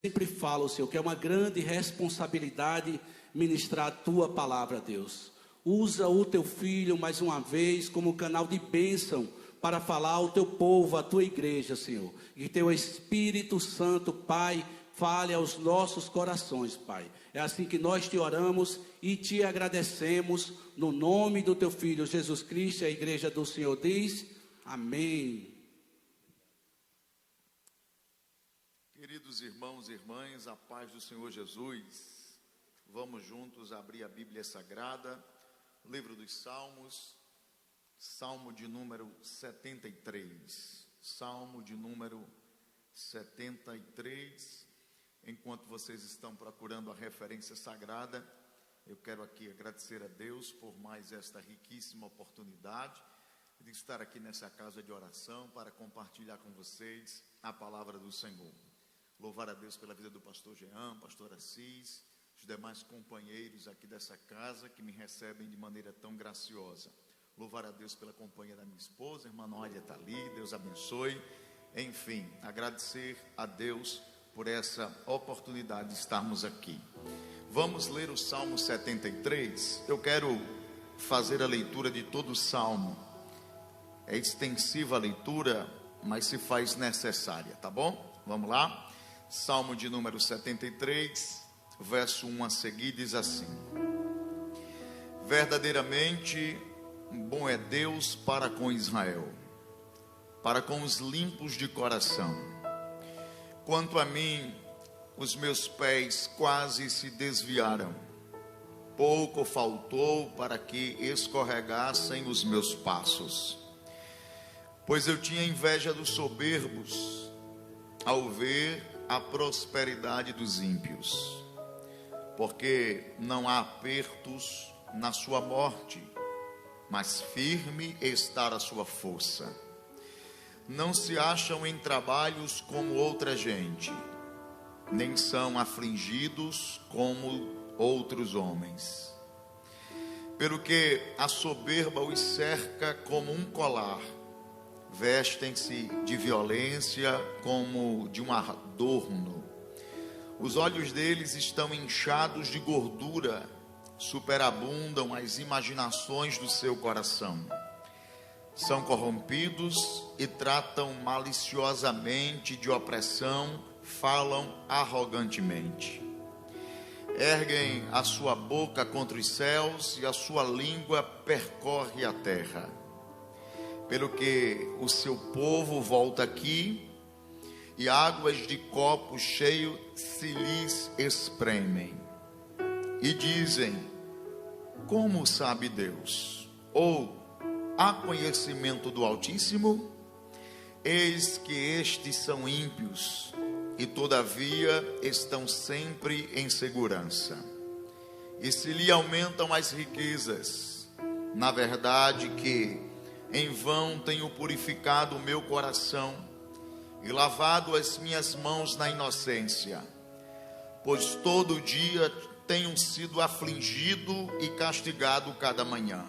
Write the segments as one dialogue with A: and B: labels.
A: sempre falo, Senhor, que é uma grande responsabilidade ministrar a tua palavra, Deus. Usa o teu filho mais uma vez como canal de bênção para falar ao teu povo, à tua igreja, Senhor. Que teu Espírito Santo, Pai, fale aos nossos corações, Pai. É assim que nós te oramos e te agradecemos no nome do teu filho Jesus Cristo. A igreja do Senhor diz: amém.
B: Queridos irmãos e irmãs, a paz do Senhor Jesus. Vamos juntos abrir a Bíblia Sagrada, livro dos Salmos, Salmo de número 73. Salmo de número 73. Enquanto vocês estão procurando a referência sagrada, eu quero aqui agradecer a Deus por mais esta riquíssima oportunidade de estar aqui nessa casa de oração para compartilhar com vocês a palavra do Senhor. Louvar a Deus pela vida do pastor Jean, pastor Assis, os demais companheiros aqui dessa casa que me recebem de maneira tão graciosa. Louvar a Deus pela companhia da minha esposa, irmã Noélia está ali, Deus abençoe. Enfim, agradecer a Deus por essa oportunidade de estarmos aqui. Vamos ler o Salmo 73. Eu quero fazer a leitura de todo o Salmo. É extensiva a leitura, mas se faz necessária, tá bom? Vamos lá? Salmo de número 73, verso 1 a seguir, diz assim: verdadeiramente bom é Deus para com Israel, para com os limpos de coração. Quanto a mim, os meus pés quase se desviaram, pouco faltou para que escorregassem os meus passos. Pois eu tinha inveja dos soberbos, ao ver a prosperidade dos ímpios, porque não há apertos na sua morte, mas firme está a sua força. Não se acham em trabalhos como outra gente, nem são afligidos como outros homens. Pelo que a soberba os cerca como um colar, vestem-se de violência como de um adorno. Os olhos deles estão inchados de gordura, superabundam as imaginações do seu coração. São corrompidos e tratam maliciosamente de opressão, falam arrogantemente. Erguem a sua boca contra os céus e a sua língua percorre a terra. Pelo que o seu povo volta aqui, e águas de copo cheio se lhes espremem. E dizem: como sabe Deus? Ou há conhecimento do Altíssimo? Eis que estes são ímpios, e todavia estão sempre em segurança. E se lhe aumentam as riquezas, na verdade que em vão tenho purificado o meu coração e lavado as minhas mãos na inocência, pois todo dia tenho sido afligido e castigado cada manhã.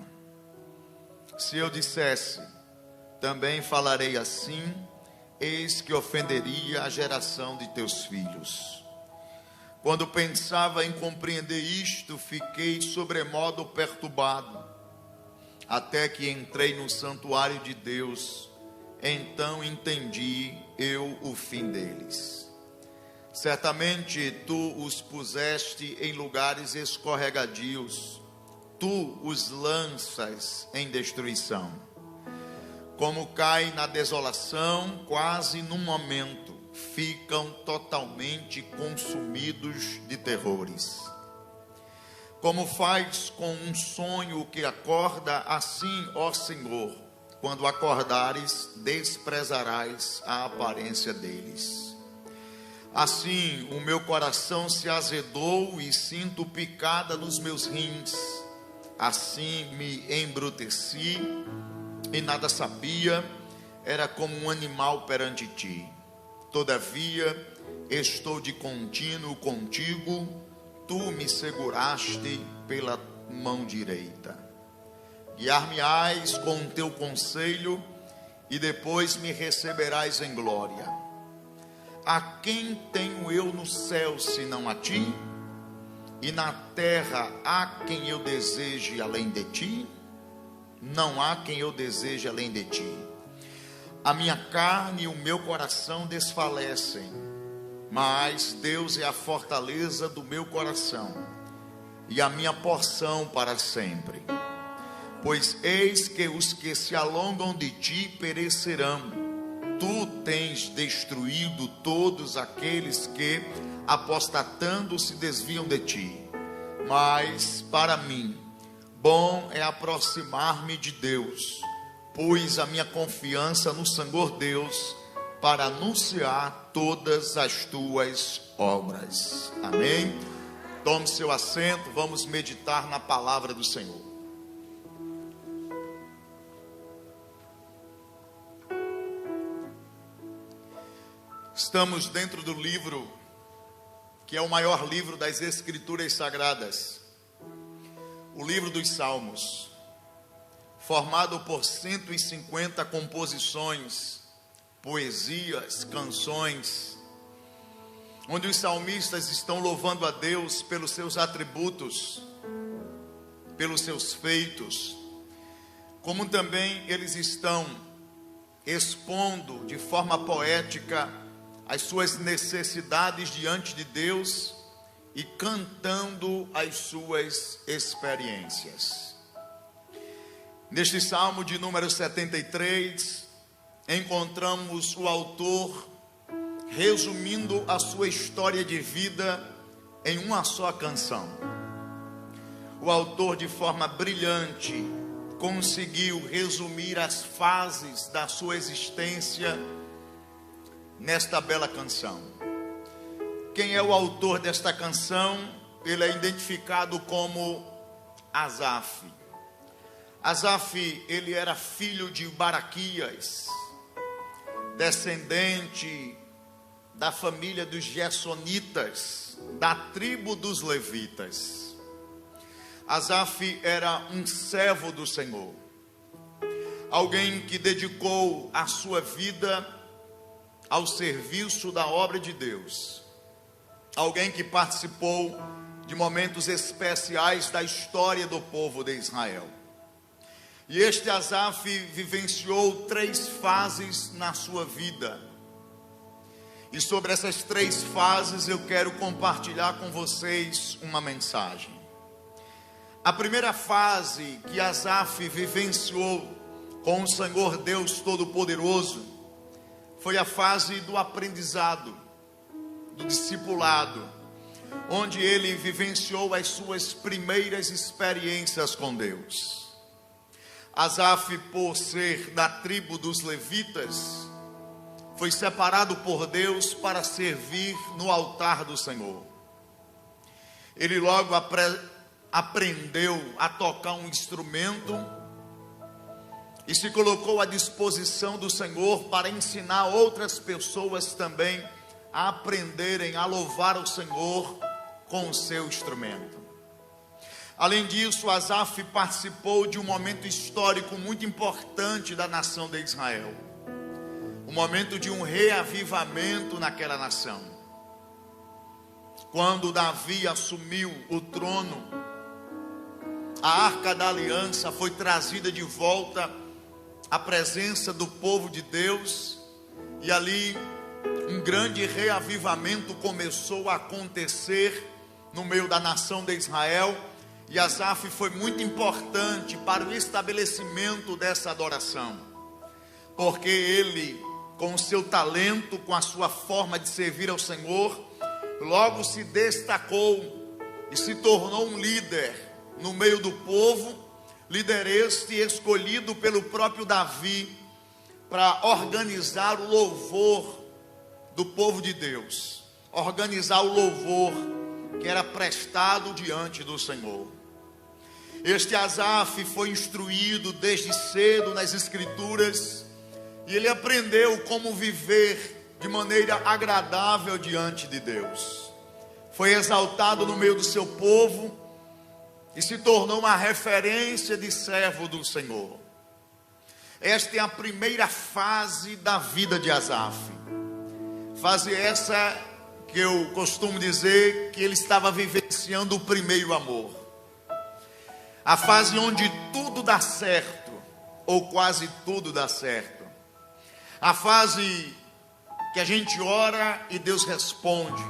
B: Se eu dissesse, também falarei assim, eis que ofenderia a geração de teus filhos. Quando pensava em compreender isto, fiquei sobremodo perturbado, até que entrei no santuário de Deus, então entendi eu o fim deles. Certamente tu os puseste em lugares escorregadios, tu os lanças em destruição. Como caem na desolação, quase num momento, ficam totalmente consumidos de terrores. Como faz com um sonho que acorda, assim, ó Senhor, quando acordares, desprezarás a aparência deles. Assim, o meu coração se azedou e sinto picada nos meus rins. Assim me embruteci e nada sabia, era como um animal perante ti. Todavia, estou de contínuo contigo, tu me seguraste pela mão direita. Guiar-me-ás com o teu conselho e depois me receberás em glória. a quem tenho eu no céu senão a ti? E na terra há quem eu deseje além de ti? Não há quem eu deseje além de ti. A minha carne e o meu coração desfalecem, mas Deus é a fortaleza do meu coração e a minha porção para sempre. Pois eis que os que se alongam de ti perecerão. Tu tens destruído todos aqueles que, apostatando, se desviam de ti. Mas para mim, bom é aproximar-me de Deus. Pus a minha confiança no Senhor Deus para anunciar todas as tuas obras. Amém? Tome seu assento, vamos meditar na palavra do Senhor. Estamos dentro do livro que é o maior livro das Escrituras Sagradas, o livro dos Salmos, formado por 150 composições, poesias, canções, onde os salmistas estão louvando a Deus pelos seus atributos, pelos seus feitos, como também eles estão expondo de forma poética as suas necessidades diante de Deus e cantando as suas experiências. Neste Salmo de número 73, encontramos o autor resumindo a sua história de vida em uma só canção. O autor, de forma brilhante, conseguiu resumir as fases da sua existência nesta bela canção. Quem é o autor desta canção? Ele é identificado como Asaf. Asaf, ele era filho de Baraquias, descendente da família dos Gersonitas, da tribo dos Levitas. Asaf era um servo do Senhor, alguém que dedicou a sua vida ao serviço da obra de Deus, alguém que participou de momentos especiais da história do povo de Israel. E este Asaf vivenciou 3 fases na sua vida. E sobre essas 3 fases eu quero compartilhar com vocês uma mensagem. A primeira fase que Asaf vivenciou com o Senhor Deus Todo-Poderoso foi a fase do aprendizado, do discipulado, onde ele vivenciou as suas primeiras experiências com Deus. Asaf, por ser da tribo dos levitas, foi separado por Deus para servir no altar do Senhor. Ele logo aprendeu a tocar um instrumento e se colocou à disposição do Senhor para ensinar outras pessoas também a aprenderem a louvar o Senhor com o seu instrumento. Além disso, Asaf participou de um momento histórico muito importante da nação de Israel, um momento de um reavivamento naquela nação. Quando Davi assumiu o trono, a Arca da Aliança foi trazida de volta à presença do povo de Deus, e ali um grande reavivamento começou a acontecer no meio da nação de Israel, e Asaf foi muito importante para o estabelecimento dessa adoração, porque ele, com o seu talento, com a sua forma de servir ao Senhor, logo se destacou e se tornou um líder no meio do povo, líder este escolhido pelo próprio Davi para organizar o louvor do povo de Deus, organizar o louvor que era prestado diante do Senhor. Este Asaf foi instruído desde cedo nas Escrituras, e ele aprendeu como viver de maneira agradável diante de Deus. Foi exaltado no meio do seu povo e se tornou uma referência de servo do Senhor. Esta é a primeira fase da vida de Asaf. Fase essa que eu costumo dizer que ele estava vivenciando o primeiro amor. A fase onde tudo dá certo, ou quase tudo dá certo. A fase que a gente ora e Deus responde.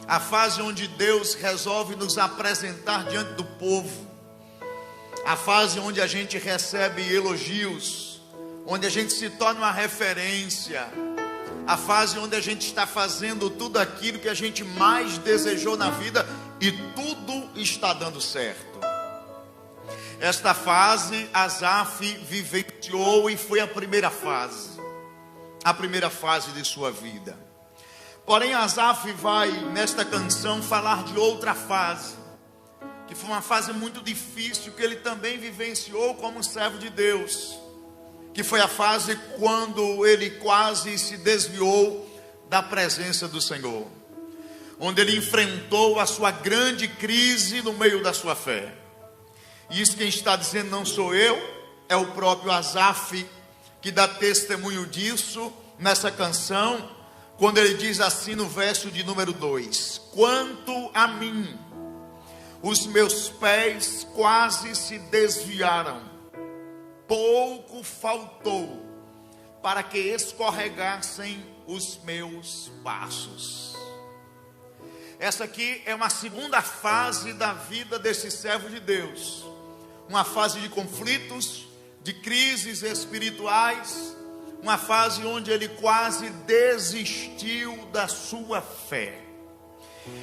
B: A fase onde Deus resolve nos apresentar diante do povo. A fase onde a gente recebe elogios, onde a gente se torna uma referência. A fase onde a gente está fazendo tudo aquilo que a gente mais desejou na vida e tudo está dando certo. Esta fase Asaf vivenciou e foi a primeira fase de sua vida. Porém, Asaf vai nesta canção falar de outra fase, que foi uma fase muito difícil que ele também vivenciou como servo de Deus, que foi a fase quando ele quase se desviou da presença do Senhor, onde ele enfrentou a sua grande crise no meio da sua fé. E isso quem está dizendo não sou eu, é o próprio Asaf, que dá testemunho disso nessa canção, quando ele diz assim no verso de número 2: quanto a mim, os meus pés quase se desviaram, pouco faltou para que escorregassem os meus passos. Essa aqui é uma segunda fase da vida desse servo de Deus, uma fase de conflitos, de crises espirituais, uma fase onde ele quase desistiu da sua fé.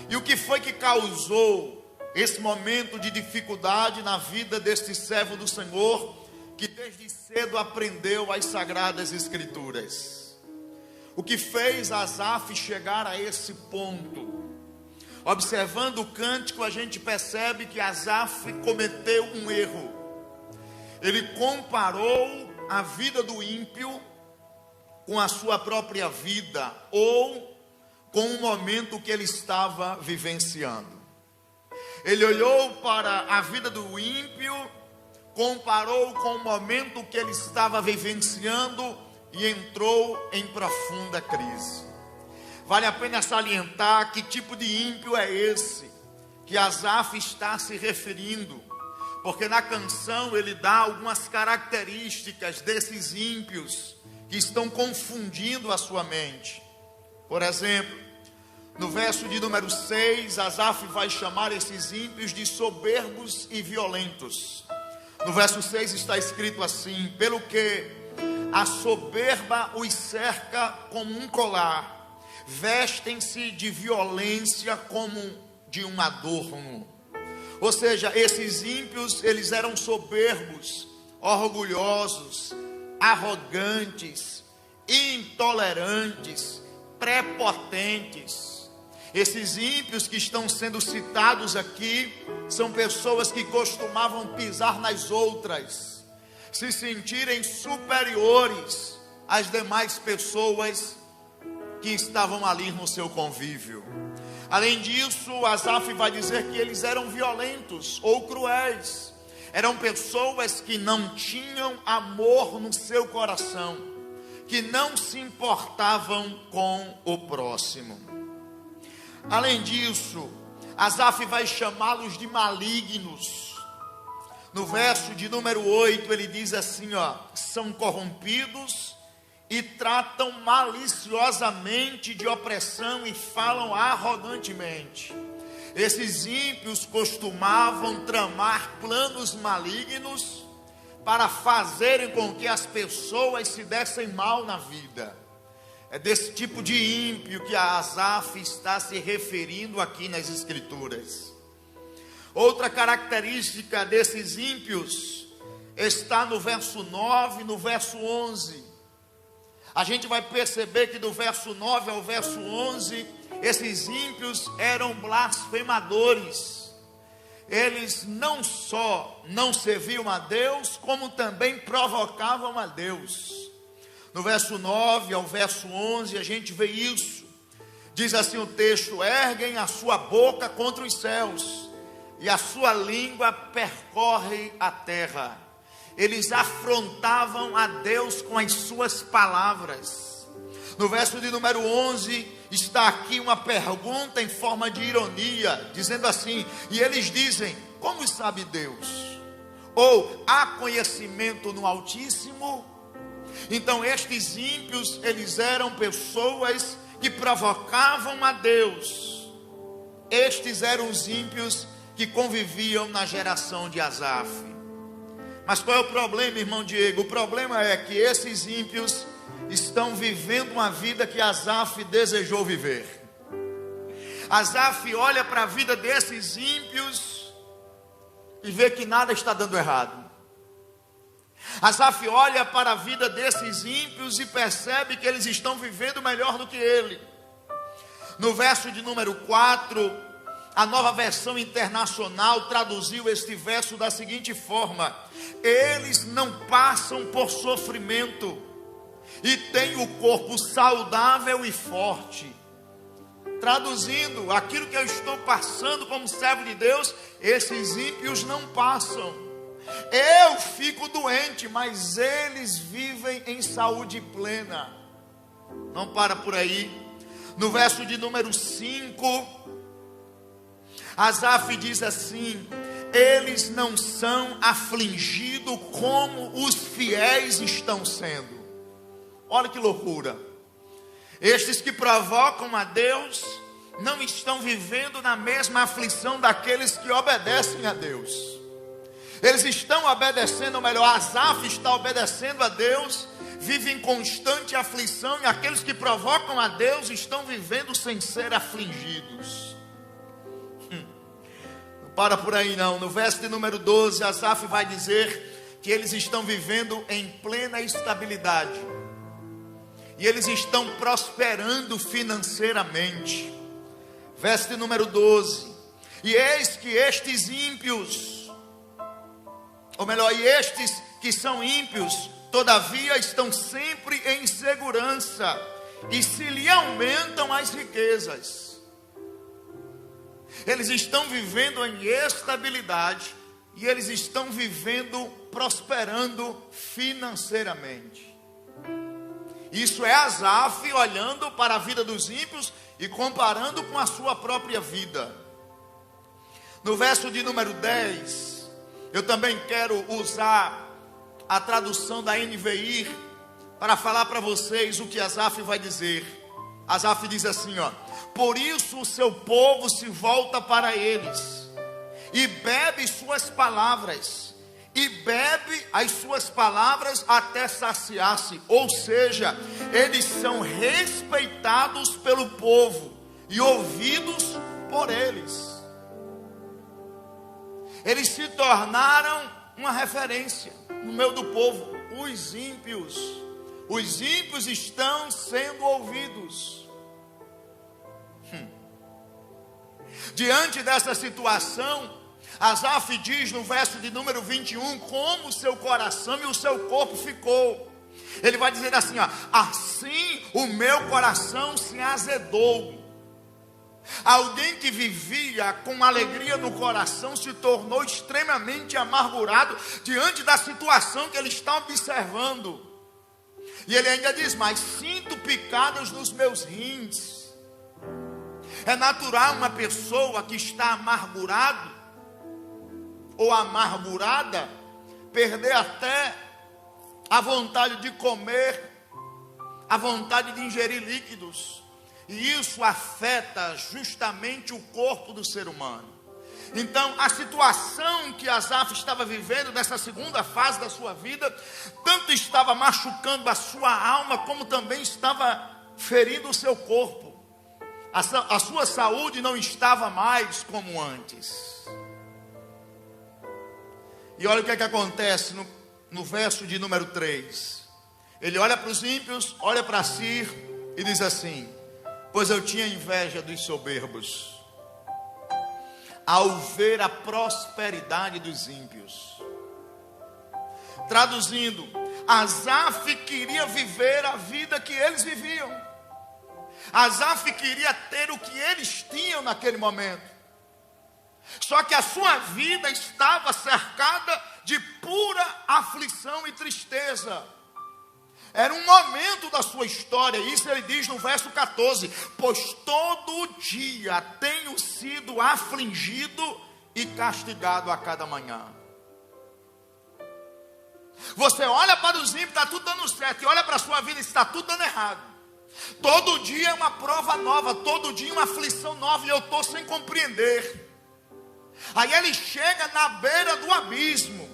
B: E o que foi que causou esse momento de dificuldade na vida deste servo do Senhor, que desde cedo aprendeu as Sagradas Escrituras? O que fez Asaf chegar a esse ponto? Observando o cântico, a gente percebe que Asaf cometeu um erro. Ele comparou a vida do ímpio com a sua própria vida, ou com o momento que ele estava vivenciando. Ele olhou para a vida do ímpio, comparou com o momento que ele estava vivenciando e entrou em profunda crise. Vale a pena salientar que tipo de ímpio é esse que Asaf está se referindo, porque na canção ele dá algumas características desses ímpios que estão confundindo a sua mente. Por exemplo, no verso de número 6, Asaf vai chamar esses ímpios de soberbos e violentos. No verso 6 está escrito assim: pelo que a soberba os cerca como um colar, vestem-se de violência como de um adorno. Ou seja, esses ímpios, eles eram soberbos, orgulhosos, arrogantes, intolerantes, prepotentes. Esses ímpios que estão sendo citados aqui são pessoas que costumavam pisar nas outras, se sentirem superiores às demais pessoas que estavam ali no seu convívio. Além disso, Asaf vai dizer que eles eram violentos ou cruéis. Eram pessoas que não tinham amor no seu coração, que não se importavam com o próximo. Além disso, Asaf vai chamá-los de malignos. No verso de número 8, ele diz assim, são corrompidos e tratam maliciosamente de opressão e falam arrogantemente. Esses ímpios costumavam tramar planos malignos para fazerem com que as pessoas se dessem mal na vida. É desse tipo de ímpio que Asaf está se referindo aqui nas Escrituras. Outra característica desses ímpios está no verso 9 e no verso 11. A gente vai perceber que do verso 9 ao verso 11, esses ímpios eram blasfemadores. Eles não só não serviam a Deus, como também provocavam a Deus. No verso 9 ao verso 11, a gente vê isso. Diz assim o texto: erguem a sua boca contra os céus, e a sua língua percorre a terra. Eles afrontavam a Deus com as suas palavras. No verso de número 11, está aqui uma pergunta em forma de ironia, dizendo assim: e eles dizem, como sabe Deus? Ou, há conhecimento no Altíssimo? Então estes ímpios, eles eram pessoas que provocavam a Deus. Estes eram os ímpios que conviviam na geração de Asaf. Mas qual é o problema, irmão Diego? O problema é que esses ímpios estão vivendo uma vida que Asaf desejou viver. Asaf olha para a vida desses ímpios e vê que nada está dando errado. Asaf olha para a vida desses ímpios e percebe que eles estão vivendo melhor do que ele. No verso de número 4, a Nova Versão Internacional traduziu este verso da seguinte forma: eles não passam por sofrimento e têm o corpo saudável e forte. Traduzindo, aquilo que eu estou passando como servo de Deus, esses ímpios não passam. Eu fico doente, mas eles vivem em saúde plena. Não para por aí. No verso de número 5, Asaf diz assim: eles não são afligidos como os fiéis estão sendo. Olha que loucura. Estes que provocam a Deus não estão vivendo na mesma aflição daqueles que obedecem a Deus. Eles estão obedecendo, ou melhor, Asaf está obedecendo a Deus, vive em constante aflição, e aqueles que provocam a Deus estão vivendo sem ser afligidos. Não para por aí não. No verso de número 12, Asaf vai dizer que eles estão vivendo em plena estabilidade. E eles estão prosperando financeiramente. Verso de número 12. E eis que estes ímpios, ou melhor, e estes que são ímpios, todavia estão sempre em segurança, e se lhe aumentam as riquezas. Eles estão vivendo em estabilidade, e eles estão vivendo, prosperando financeiramente. Isso é Asaf olhando para a vida dos ímpios e comparando com a sua própria vida. No verso de número 10, eu também quero usar a tradução da NVI para falar para vocês o que Asaf vai dizer. Asaf diz assim, ó: por isso o seu povo se volta para eles e bebe suas palavras, e bebe as suas palavras até saciar-se. Ou seja, eles são respeitados pelo povo e ouvidos por eles. Eles se tornaram uma referência no meio do povo. Os ímpios estão sendo ouvidos. Diante dessa situação, Asaf diz no verso de número 21, como o seu coração e o seu corpo ficou. Ele vai dizer assim, ó: assim o meu coração se azedou. Alguém que vivia com alegria no coração se tornou extremamente amargurado diante da situação que ele está observando. E ele ainda diz, mas sinto picadas nos meus rins. É natural uma pessoa que está amargurado ou amargurada perder até a vontade de comer, a vontade de ingerir líquidos. E isso afeta justamente o corpo do ser humano. Então, a situação que Asaf estava vivendo nessa segunda fase da sua vida, tanto estava machucando a sua alma, como também estava ferindo o seu corpo. A sua saúde não estava mais como antes. E olha o que é que acontece no verso de número 3. Ele olha para os ímpios, olha para si e diz assim: pois eu tinha inveja dos soberbos, ao ver a prosperidade dos ímpios. Traduzindo, Asaf queria viver a vida que eles viviam. Asaf queria ter o que eles tinham naquele momento. Só que a sua vida estava cercada de pura aflição e tristeza. Era um momento da sua história. Isso ele diz no verso 14: pois todo dia tenho sido afligido e castigado a cada manhã. Você olha para os ímpios, está tudo dando certo, e olha para a sua vida e está tudo dando errado. Todo dia é uma prova nova, todo dia uma aflição nova, e eu estou sem compreender. Aí ele chega na beira do abismo,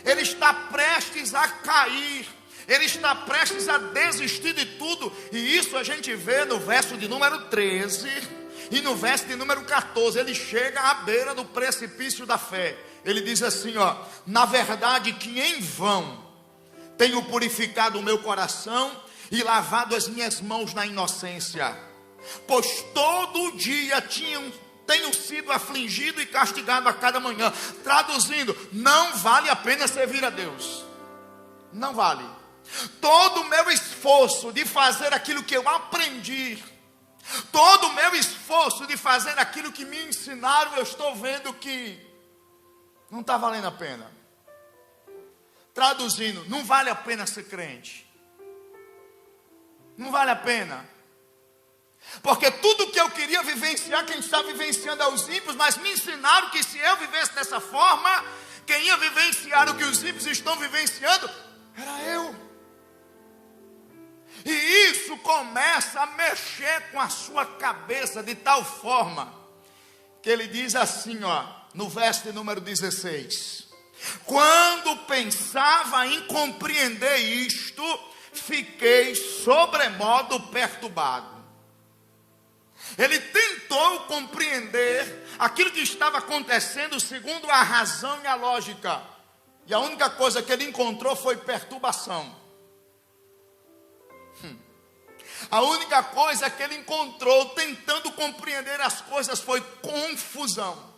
B: ele está prestes a cair, ele está prestes a desistir de tudo. E isso a gente vê no verso de número 13 e no verso de número 14. Ele chega à beira do precipício da fé. Ele diz assim, ó: na verdade que em vão tenho purificado o meu coração e lavado as minhas mãos na inocência, pois todo dia tenho sido afligido e castigado a cada manhã. Traduzindo, não vale a pena servir a Deus. Não vale. Todo o meu esforço de fazer aquilo que eu aprendi, todo o meu esforço de fazer aquilo que me ensinaram, eu estou vendo que não está valendo a pena. Traduzindo, não vale a pena ser crente. Não vale a pena. Porque tudo que eu queria vivenciar, quem está vivenciando é os ímpios, mas me ensinaram que se eu vivesse dessa forma, quem ia vivenciar o que os ímpios estão vivenciando era eu. E isso começa a mexer com a sua cabeça de tal forma que ele diz assim, ó, no verso de número 16: quando pensava em compreender isto, fiquei sobremodo perturbado. Ele tentou compreender aquilo que estava acontecendo segundo a razão e a lógica, e a única coisa que ele encontrou foi perturbação. A única coisa que ele encontrou tentando compreender as coisas foi confusão.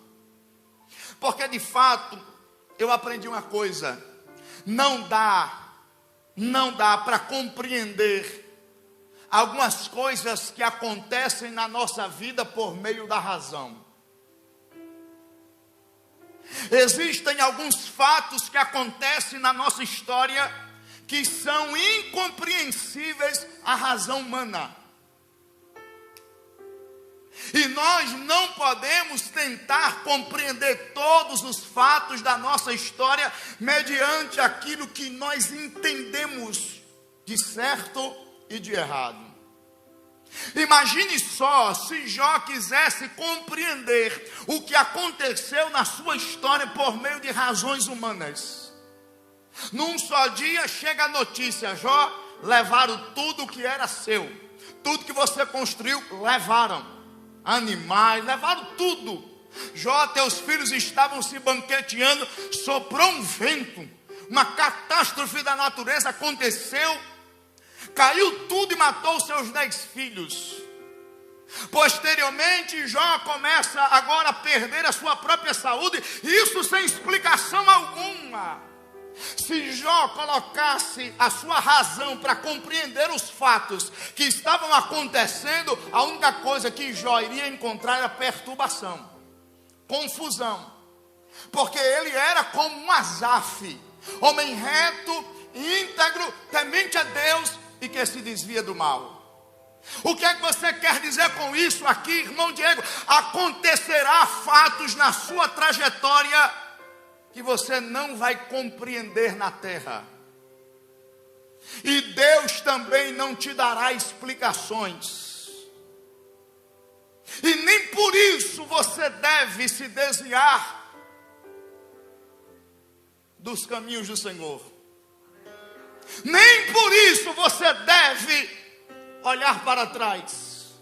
B: Porque de fato, eu aprendi uma coisa: não dá para compreender algumas coisas que acontecem na nossa vida por meio da razão. Existem alguns fatos que acontecem na nossa história que são incompreensíveis à razão humana. E nós não podemos tentar compreender todos os fatos da nossa história mediante aquilo que nós entendemos de certo e de errado. Imagine só se Jó quisesse compreender o que aconteceu na sua história por meio de razões humanas. Num só dia chega a notícia: Jó, levaram tudo que era seu, tudo que você construiu, levaram, animais, levaram tudo. Jó, teus filhos estavam se banqueteando, soprou um vento, uma catástrofe da natureza aconteceu, caiu tudo e matou seus 10 filhos. Posteriormente, Jó começa agora a perder a sua própria saúde, isso sem explicação alguma. Se Jó colocasse a sua razão para compreender os fatos que estavam acontecendo, a única coisa que Jó iria encontrar era perturbação, confusão. Porque ele era como um Asaf, homem reto, íntegro, temente a Deus e que se desvia do mal. O que é que você quer dizer com isso aqui, irmão Diego? Acontecerá fatos na sua trajetória que você não vai compreender na terra. E Deus também não te dará explicações. E nem por isso você deve se desviar dos caminhos do Senhor. Nem por isso você deve olhar para trás.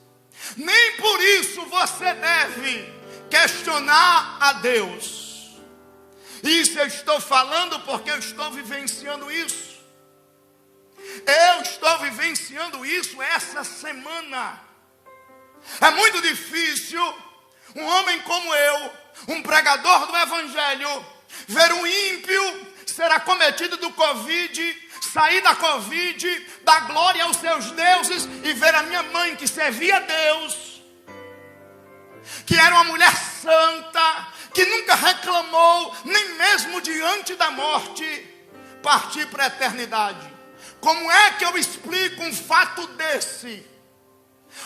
B: Nem por isso você deve questionar a Deus. Isso eu estou falando porque eu estou vivenciando isso. Eu estou vivenciando isso essa semana. É muito difícil um homem como eu, um pregador do Evangelho, ver um ímpio ser acometido do Covid, sair da Covid, dar glória aos seus deuses, e ver a minha mãe que servia a Deus, que era uma mulher santa, que nunca reclamou, nem mesmo diante da morte, partir para a eternidade. Como é que eu explico um fato desse?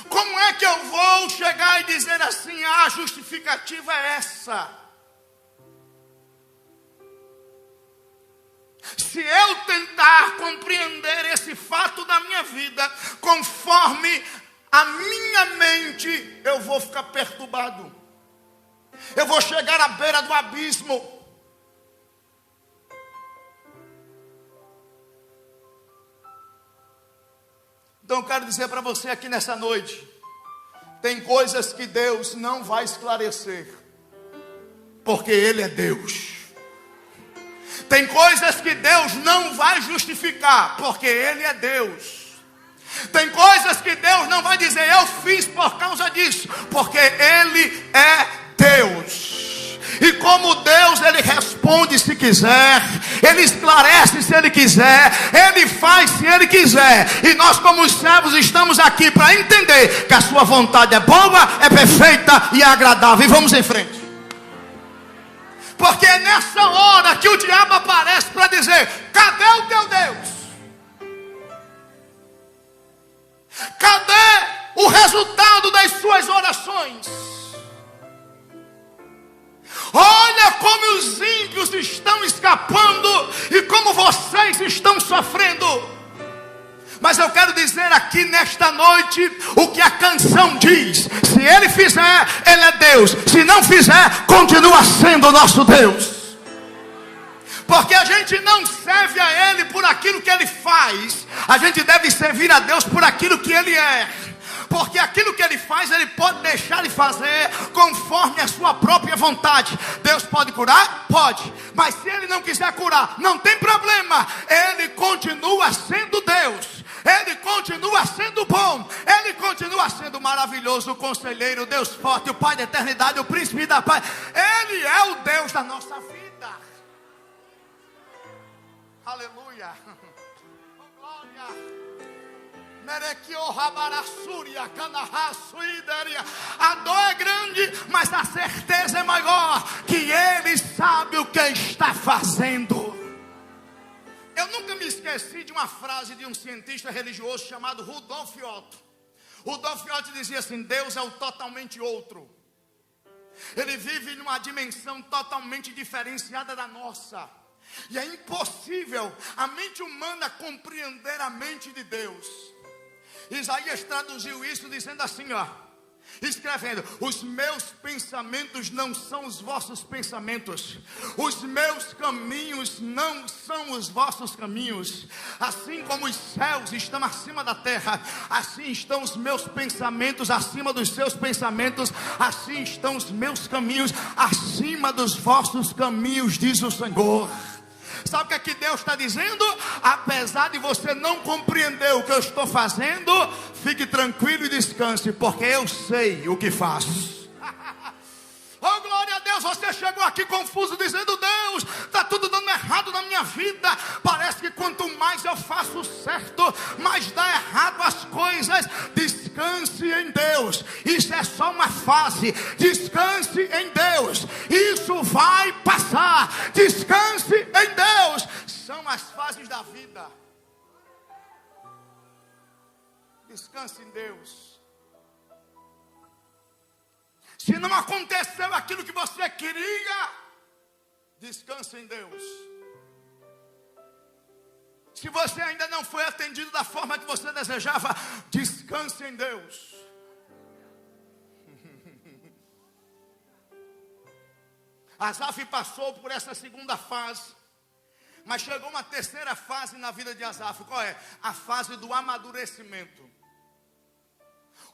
B: Como é que eu vou chegar e dizer assim, a justificativa é essa? Se eu tentar compreender esse fato da minha vida, conforme a minha mente, eu vou ficar perturbado. Eu vou chegar à beira do abismo. Então eu quero dizer para você aqui nessa noite, tem coisas que Deus não vai esclarecer, porque Ele é Deus. Tem coisas que Deus não vai justificar, porque Ele é Deus. Tem coisas que Deus não vai dizer, eu fiz por causa disso, porque Ele é Deus. E como Deus, Ele responde se quiser, Ele esclarece se Ele quiser, Ele faz se Ele quiser. E nós como servos estamos aqui para entender que a sua vontade é boa, é perfeita e é agradável. E vamos em frente. Porque é nessa hora que o diabo aparece para dizer, cadê o teu Deus? Cadê o resultado das suas orações? Olha como os ímpios estão escapando e como vocês estão sofrendo. Mas eu quero dizer aqui nesta noite o que a canção diz. Se Ele fizer, Ele é Deus. Se não fizer, continua sendo o nosso Deus. Porque a gente não serve a Ele por aquilo que Ele faz. A gente deve servir a Deus por aquilo que Ele é. Porque aquilo que Ele faz, Ele pode deixar de fazer conforme a sua própria vontade. Deus pode curar? Pode. Mas se Ele não quiser curar, não tem problema. Ele continua sendo Deus. Ele continua sendo bom. Ele continua sendo maravilhoso, o conselheiro, Deus forte, o Pai da eternidade, o príncipe da paz. Ele é o Deus da nossa vida. Aleluia. Glória. A dor é grande, mas a certeza é maior, que Ele sabe o que está fazendo. Eu nunca me esqueci de uma frase de um cientista religioso chamado Rudolf Otto. Rudolf Otto dizia assim, Deus é o totalmente outro. Ele vive numa dimensão totalmente diferenciada da nossa. E é impossível a mente humana compreender a mente de Deus. Isaías traduziu isso dizendo assim, ó, escrevendo, os meus pensamentos não são os vossos pensamentos, os meus caminhos não são os vossos caminhos. Assim como os céus estão acima da terra, assim estão os meus pensamentos acima dos seus pensamentos, assim estão os meus caminhos acima dos vossos caminhos, diz o Senhor. Sabe o que é que Deus está dizendo? Apesar de você não compreender o que eu estou fazendo, fique tranquilo e descanse, porque eu sei o que faço. Oh, glória a Deus, você chegou aqui confuso dizendo, Deus, está tudo dando errado na minha vida. Parece que quanto mais eu faço certo, mais dá errado as coisas. Descanse em Deus, isso é só uma fase. Descanse em Deus, isso vai passar. Descanse em Deus, são as fases da vida. Descanse em Deus. Se não aconteceu aquilo que você queria, descanse em Deus. Se você ainda não foi atendido da forma que você desejava, descanse em Deus. Asaf passou por essa segunda fase, mas chegou uma terceira fase na vida de Asaf. Qual é? A fase do amadurecimento,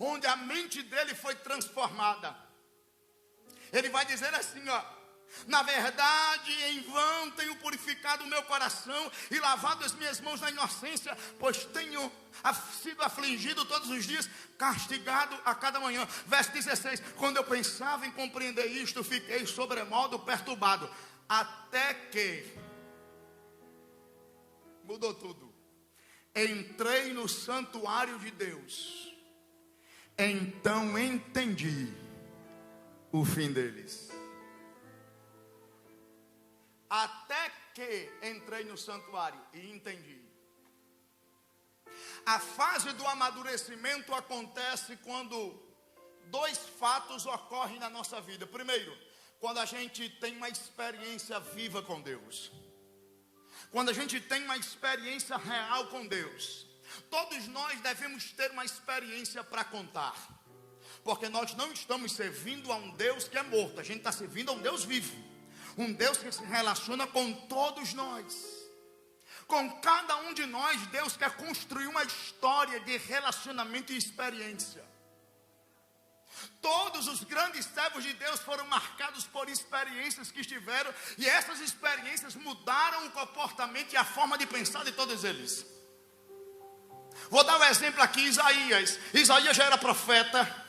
B: onde a mente dele foi transformada. Ele vai dizer assim, ó, na verdade, em vão tenho purificado o meu coração e lavado as minhas mãos na inocência, pois tenho sido afligido todos os dias, castigado a cada manhã. Verso 16, quando eu pensava em compreender isto, fiquei sobremodo perturbado, até que mudou tudo. Entrei no santuário de Deus, então entendi o fim deles. Até que entrei no santuário e entendi.
C: A fase do amadurecimento acontece quando dois fatos ocorrem na nossa vida. Primeiro, quando a gente tem uma experiência viva com Deus. Quando a gente tem uma experiência real com Deus. Todos nós devemos ter uma experiência para contar. Porque nós não estamos servindo a um Deus que é morto. A gente está servindo a um Deus vivo. Um Deus que se relaciona com todos nós. Com cada um de nós, Deus quer construir uma história de relacionamento e experiência. Todos os grandes servos de Deus foram marcados por experiências que tiveram, e essas experiências mudaram o comportamento e a forma de pensar de todos eles. Vou dar um exemplo aqui, Isaías. Isaías já era profeta.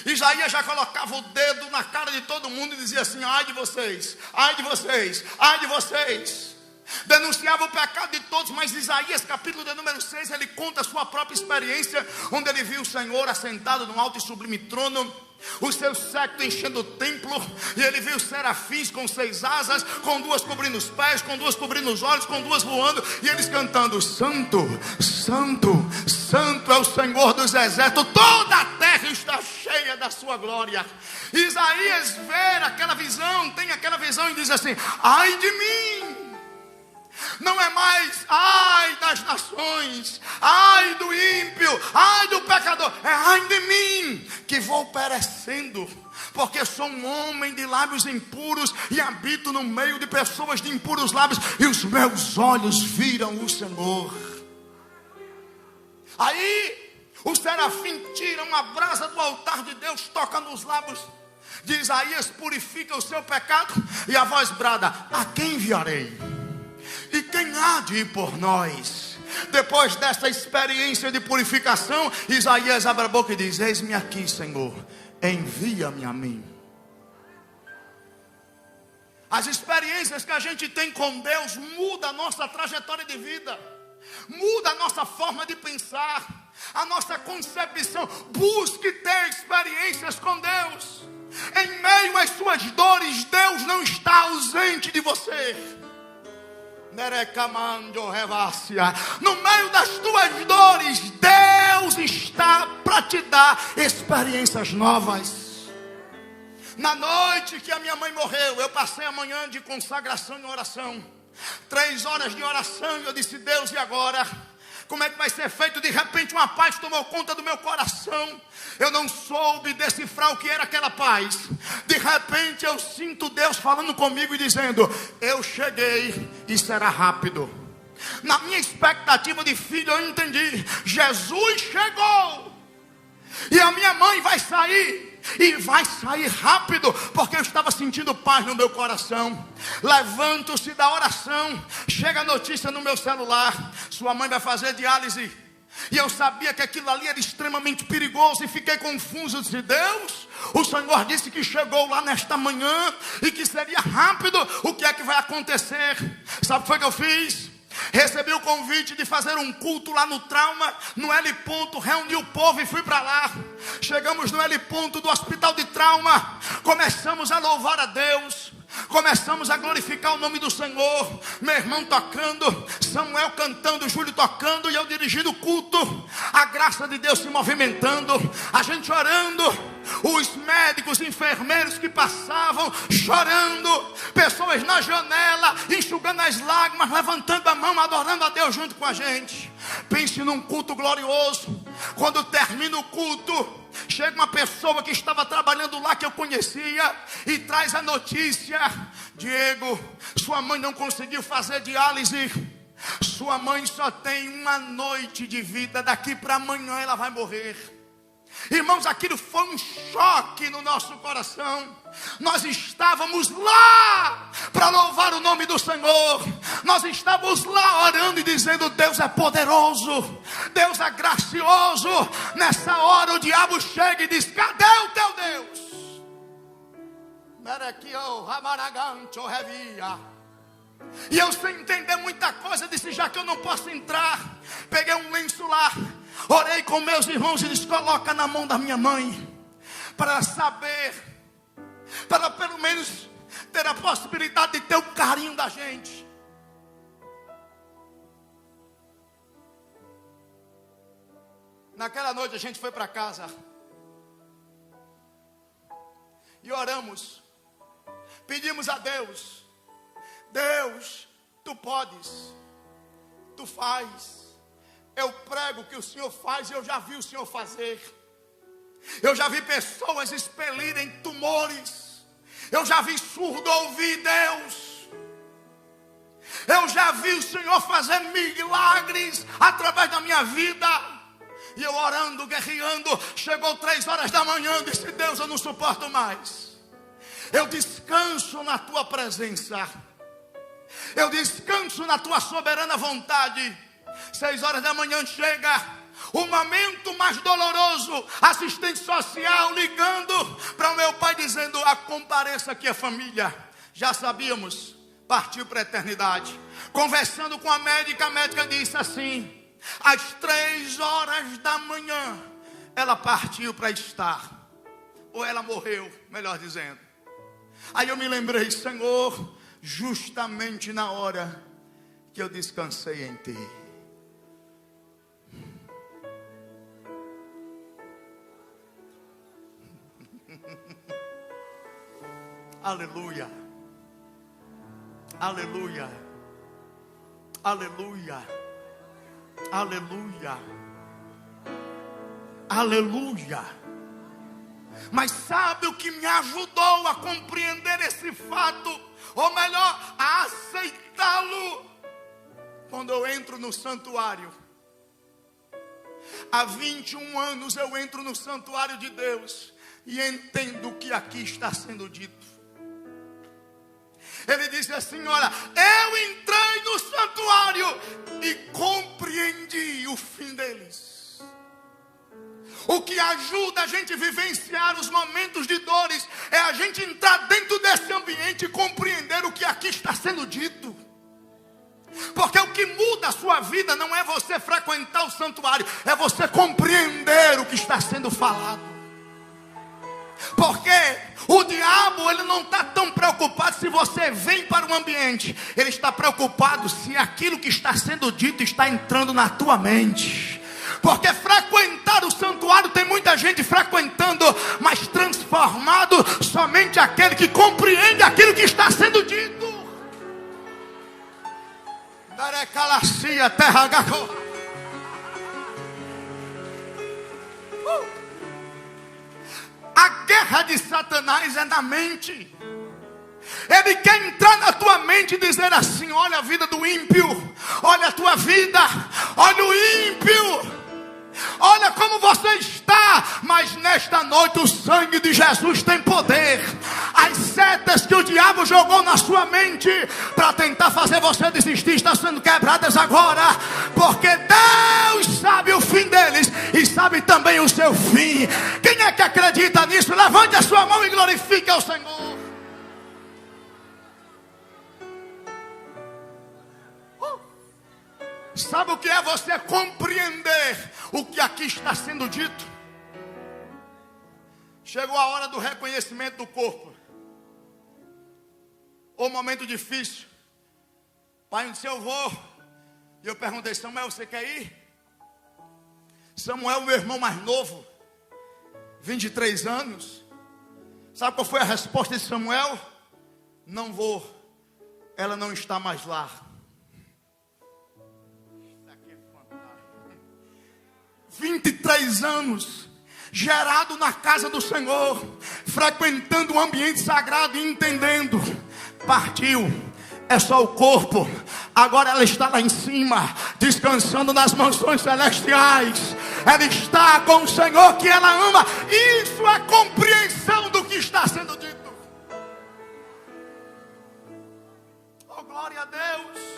C: Isaías já colocava o dedo na cara de todo mundo e dizia assim: ai de vocês, ai de vocês, ai de vocês. Denunciava o pecado de todos, mas Isaías, capítulo de número 6, ele conta a sua própria experiência, onde ele viu o Senhor assentado num alto e sublime trono, o seu séquito enchendo o templo, e ele viu serafins com 6 asas, com 2 cobrindo os pés, com 2 cobrindo os olhos, com 2 voando, e eles cantando: Santo, Santo, Santo é o Senhor dos exércitos, toda a terra está cheia da sua glória. Isaías vê aquela visão, tem aquela visão e diz assim: ai de mim. Não é mais ai das nações, ai do ímpio, ai do pecador, é ai de mim, que vou perecendo, porque sou um homem de lábios impuros e habito no meio de pessoas de impuros lábios, e os meus olhos viram o Senhor. Aí o serafim tira uma brasa do altar de Deus, toca nos lábios de Isaías, purifica o seu pecado, e a voz brada: a quem enviarei? E quem há de ir por nós? Depois dessa experiência de purificação, Isaías abre a boca e diz: eis-me aqui, Senhor, envia-me a mim. As experiências que a gente tem com Deus muda a nossa trajetória de vida, muda a nossa forma de pensar, a nossa concepção. Busque ter experiências com Deus. Em meio às suas dores, Deus não está ausente de você. No meio das tuas dores, Deus está para te dar experiências novas. Na noite que a minha mãe morreu, eu passei a manhã de consagração e oração, 3 horas de oração, e eu disse: Deus, e agora? Como é que vai ser feito? De repente uma paz tomou conta do meu coração. Eu não soube decifrar o que era aquela paz. De repente eu sinto Deus falando comigo e dizendo: eu cheguei e será rápido. Na minha expectativa de filho, eu entendi: Jesus chegou e a minha mãe vai sair. E vai sair rápido, porque eu estava sentindo paz no meu coração. Levanto-se da oração, chega a notícia no meu celular: sua mãe vai fazer diálise. E eu sabia que aquilo ali era extremamente perigoso, e fiquei confuso. Disse: Deus, o Senhor disse que chegou lá nesta manhã e que seria rápido. O que é que vai acontecer? Sabe o que foi que eu fiz? Recebi o convite de fazer um culto lá no Trauma, no L ponto, reuni o povo e fui para lá. Chegamos no L ponto do Hospital de Trauma, começamos a louvar a Deus, começamos a glorificar o nome do Senhor. Meu irmão tocando, Samuel cantando, Júlio tocando, e eu dirigindo o culto. A graça de Deus se movimentando, a gente orando, os médicos, enfermeiros que passavam chorando, pessoas na janela enxugando as lágrimas, levantando a mão, adorando a Deus junto com a gente. Pense num culto glorioso. Quando termina o culto, chega uma pessoa que estava trabalhando lá, que eu conhecia, e traz a notícia: Diego, sua mãe não conseguiu fazer diálise, sua mãe só tem 1 noite de vida, daqui para amanhã ela vai morrer. Irmãos, aquilo foi um choque no nosso coração. Nós estávamos lá para louvar o nome do Senhor. Nós estávamos lá orando e dizendo: Deus é poderoso, Deus é gracioso. Nessa hora o diabo chega e diz: cadê o teu Deus? E eu, sem entender muita coisa, disse: já que eu não posso entrar, peguei um lenço lá, orei com meus irmãos e disse: coloca na mão da minha mãe, para saber, para pelo menos ter a possibilidade de ter o carinho da gente. Naquela noite a gente foi para casa e oramos. Pedimos a Deus: Deus, Tu podes, Tu faz. Eu prego o que o Senhor faz e eu já vi o Senhor fazer. Eu já vi pessoas expelirem tumores. Eu já vi surdo ouvir Deus. Eu já vi o Senhor fazer milagres através da minha vida. E eu orando, guerreando, chegou 3 horas da manhã, disse: Deus, eu não suporto mais. Eu descanso na Tua presença. Eu descanso na Tua soberana vontade. 6 horas da manhã chega o momento mais doloroso. Assistente social ligando para o meu pai dizendo: compareça aqui a família. Já sabíamos, partiu para a eternidade. Conversando com a médica disse assim: às 3 horas da manhã ela partiu para estar, ou ela morreu, melhor dizendo. Aí eu me lembrei: Senhor, justamente na hora que eu descansei em Ti. Aleluia, aleluia, aleluia, aleluia, aleluia. Mas sabe o que me ajudou a compreender esse fato? Ou melhor, a aceitá-lo? Quando eu entro no santuário. Há 21 anos eu entro no santuário de Deus e entendo o que aqui está sendo dito. Ele disse assim: olha, eu entrei no santuário e compreendi o fim deles. O que ajuda a gente a vivenciar os momentos de dores é a gente entrar dentro desse ambiente e compreender o que aqui está sendo dito. Porque o que muda a sua vida não é você frequentar o santuário, é você compreender o que está sendo falado. Porque o diabo, ele não está tão preocupado se você vem para o ambiente. Ele está preocupado se aquilo que está sendo dito está entrando na tua mente. Porque frequentar o santuário, tem muita gente frequentando, mas transformado somente aquele que compreende aquilo que está sendo dito. Darecalacia, terra gago. A guerra de Satanás é na mente. Ele quer entrar na tua mente e dizer assim: olha a vida do ímpio, olha a tua vida, olha o ímpio, olha como você está. Mas nesta noite o sangue de Jesus tem poder. As setas que o diabo jogou na sua mente para tentar fazer você desistir estão sendo quebradas agora. Porque Deus sabe o fim deles e sabe também o seu fim. Quem é que acredita nisso? Levante a sua mão e glorifique ao Senhor. Sabe o que é você compreender o que aqui está sendo dito? Chegou a hora do reconhecimento do corpo. O momento difícil. Pai disse: eu vou. E eu perguntei: Samuel, você quer ir? Samuel, meu irmão mais novo, 23 anos. Sabe qual foi a resposta de Samuel? Não vou. Ela não está mais lá. 23 anos, gerado na casa do Senhor, frequentando o ambiente sagrado e entendendo. Partiu, é só o corpo. Agora ela está lá em cima, descansando nas mansões celestiais. Ela está com o Senhor que ela ama. Isso é compreensão do que está sendo dito. Oh, glória a Deus.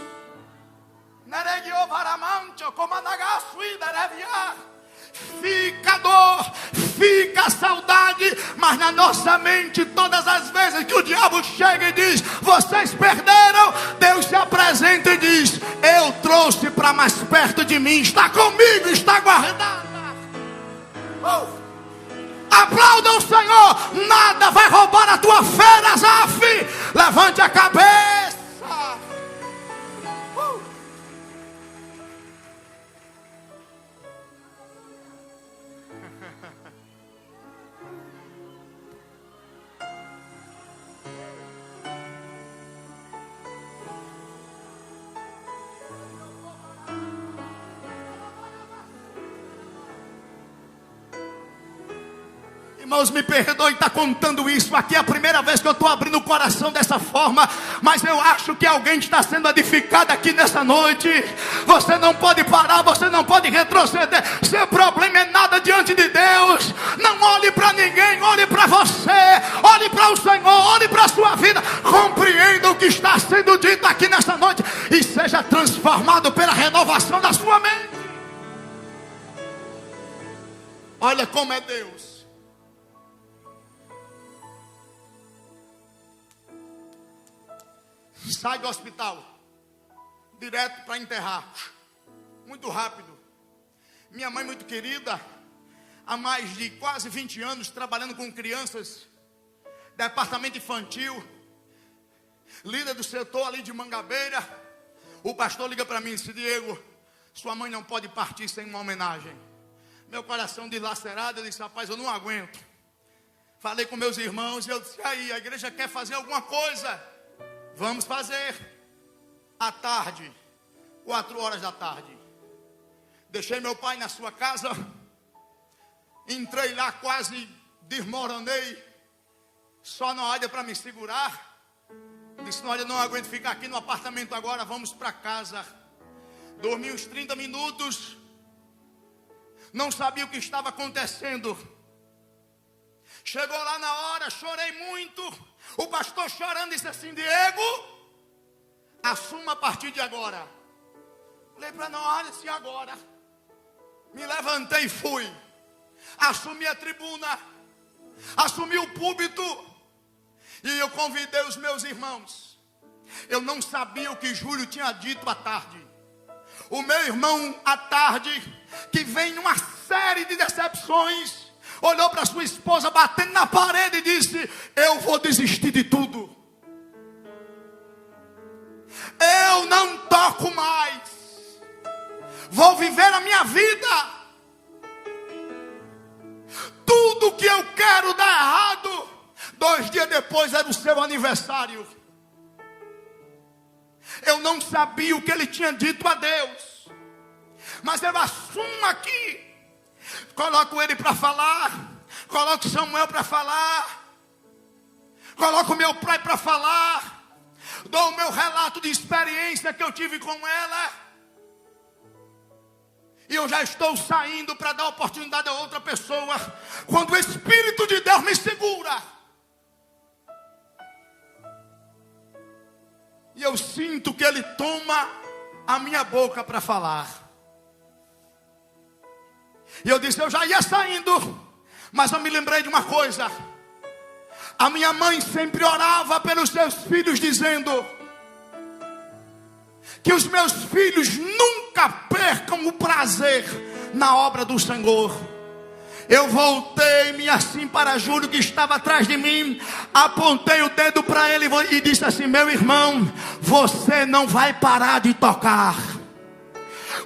C: Fica dor, fica saudade, mas na nossa mente, todas as vezes que o diabo chega e diz: vocês perderam, Deus se apresenta e diz: eu trouxe para mais perto de mim, está comigo, está guardada. Aplauda o Senhor, nada vai roubar a tua fé, Nazaf. Levante a cabeça. Irmãos, me perdoem estar contando isso aqui. É a primeira vez que eu estou abrindo o coração dessa forma. Mas eu acho que alguém está sendo edificado aqui nessa noite. Você não pode parar, você não pode retroceder. Seu problema é nada diante de Deus. Não olhe para ninguém, olhe para você. Olhe para o Senhor, olhe para a sua vida. Compreenda o que está sendo dito aqui nessa noite. E seja transformado pela renovação da sua mente. Olha como é Deus. Sai do hospital, direto para enterrar, muito rápido. Minha mãe muito querida, há mais de quase 20 anos, trabalhando com crianças, departamento infantil, líder do setor ali de Mangabeira. O pastor liga para mim e disse: Diego, sua mãe não pode partir sem uma homenagem. Meu coração dilacerado, eu disse: rapaz, eu não aguento. Falei com meus irmãos e eu disse: aí, a igreja quer fazer alguma coisa. Vamos fazer. À tarde, 4 horas da tarde, deixei meu pai na sua casa. Entrei lá, quase desmoronei. Só não olha para me segurar. Disse: olha, não aguento ficar aqui no apartamento agora, vamos para casa. Dormi uns 30 minutos. Não sabia o que estava acontecendo. Chegou lá na hora, chorei muito. O pastor chorando disse assim: Diego, assuma a partir de agora. Falei para não, olha assim agora. Me levantei e fui. Assumi a tribuna. Assumi o púlpito. E eu convidei os meus irmãos. Eu não sabia o que Júlio tinha dito à tarde. O meu irmão à tarde, que vem numa série de decepções, olhou para sua esposa batendo na parede e disse: eu vou desistir de tudo. Eu não toco mais. Vou viver a minha vida. Tudo que eu quero dá errado. 2 dias depois era o seu aniversário. Eu não sabia o que ele tinha dito a Deus. Mas eu assumo aqui. Coloco ele para falar. Coloco Samuel para falar. Coloco meu pai para falar. Dou o meu relato de experiência que eu tive com ela. E eu já estou saindo para dar oportunidade a outra pessoa. Quando o Espírito de Deus me segura. E eu sinto que Ele toma a minha boca para falar. E eu disse: eu já ia saindo. Mas eu me lembrei de uma coisa. A minha mãe sempre orava pelos seus filhos, dizendo que os meus filhos nunca percam o prazer na obra do Senhor. Eu voltei-me assim para Júlio, que estava atrás de mim, apontei o dedo para ele e disse assim: meu irmão, você não vai parar de tocar.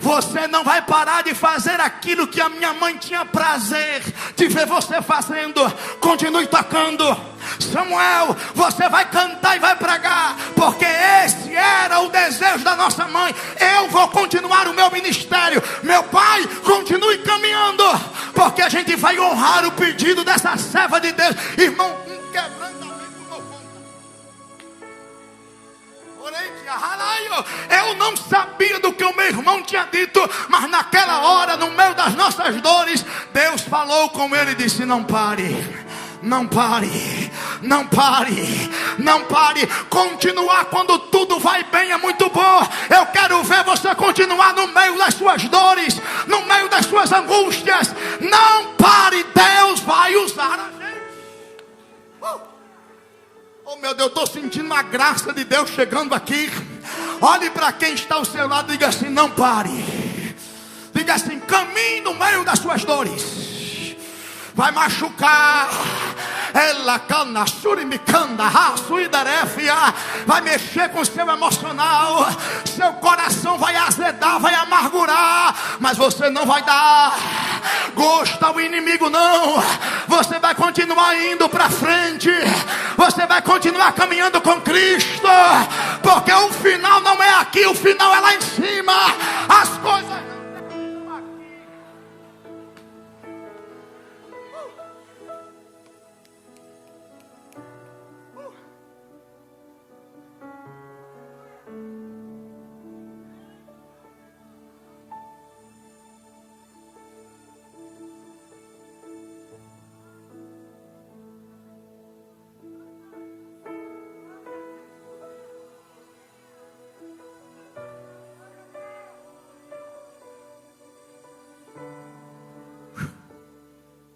C: Você não vai parar de fazer aquilo que a minha mãe tinha prazer de ver você fazendo. Continue tocando. Samuel, você vai cantar e vai pregar, porque esse era o desejo da nossa mãe. Eu vou continuar o meu ministério. Meu pai, continue caminhando, porque a gente vai honrar o pedido dessa serva de Deus. Irmão, um quebrantamento no conta. Eu não sabia do que o meu irmão tinha dito, mas naquela hora, no meio das nossas dores, Deus falou com ele e disse: não pare. Não pare, não pare, não pare. Continuar quando tudo vai bem é muito bom. Eu quero ver você continuar no meio das suas dores, no meio das suas angústias. Não pare, Deus vai usar a gente. Oh meu Deus, eu estou sentindo a graça de Deus chegando aqui. Olhe para quem está ao seu lado e diga assim: não pare. Diga assim: caminhe no meio das suas dores. Vai machucar. Ela cana, surimicanda, raçuidarefia. Vai mexer com o seu emocional. Seu coração vai azedar, vai amargurar. Mas você não vai dar gosto ao inimigo, não. Você vai continuar indo para frente. Você vai continuar caminhando com Cristo. Porque o final não é aqui, o final é lá em cima. As coisas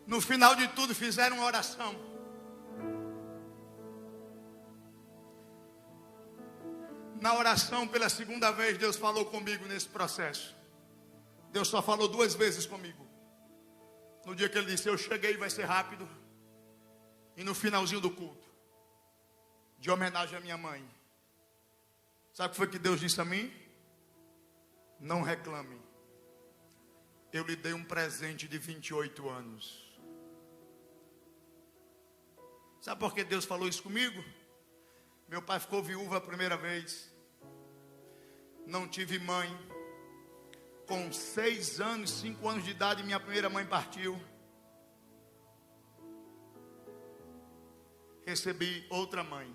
C: No final de tudo, fizeram uma oração. Na oração, pela segunda vez, Deus falou comigo nesse processo. Deus só falou 2 vezes comigo. No dia que Ele disse, eu cheguei, vai ser rápido. E no finalzinho do culto, de homenagem à minha mãe. Sabe o que foi que Deus disse a mim? Não reclame. Eu lhe dei um presente de 28 anos. Sabe por que Deus falou isso comigo? Meu pai ficou viúvo a primeira vez. Não tive mãe. Com 6 anos, 5 anos de idade, minha primeira mãe partiu. Recebi outra mãe.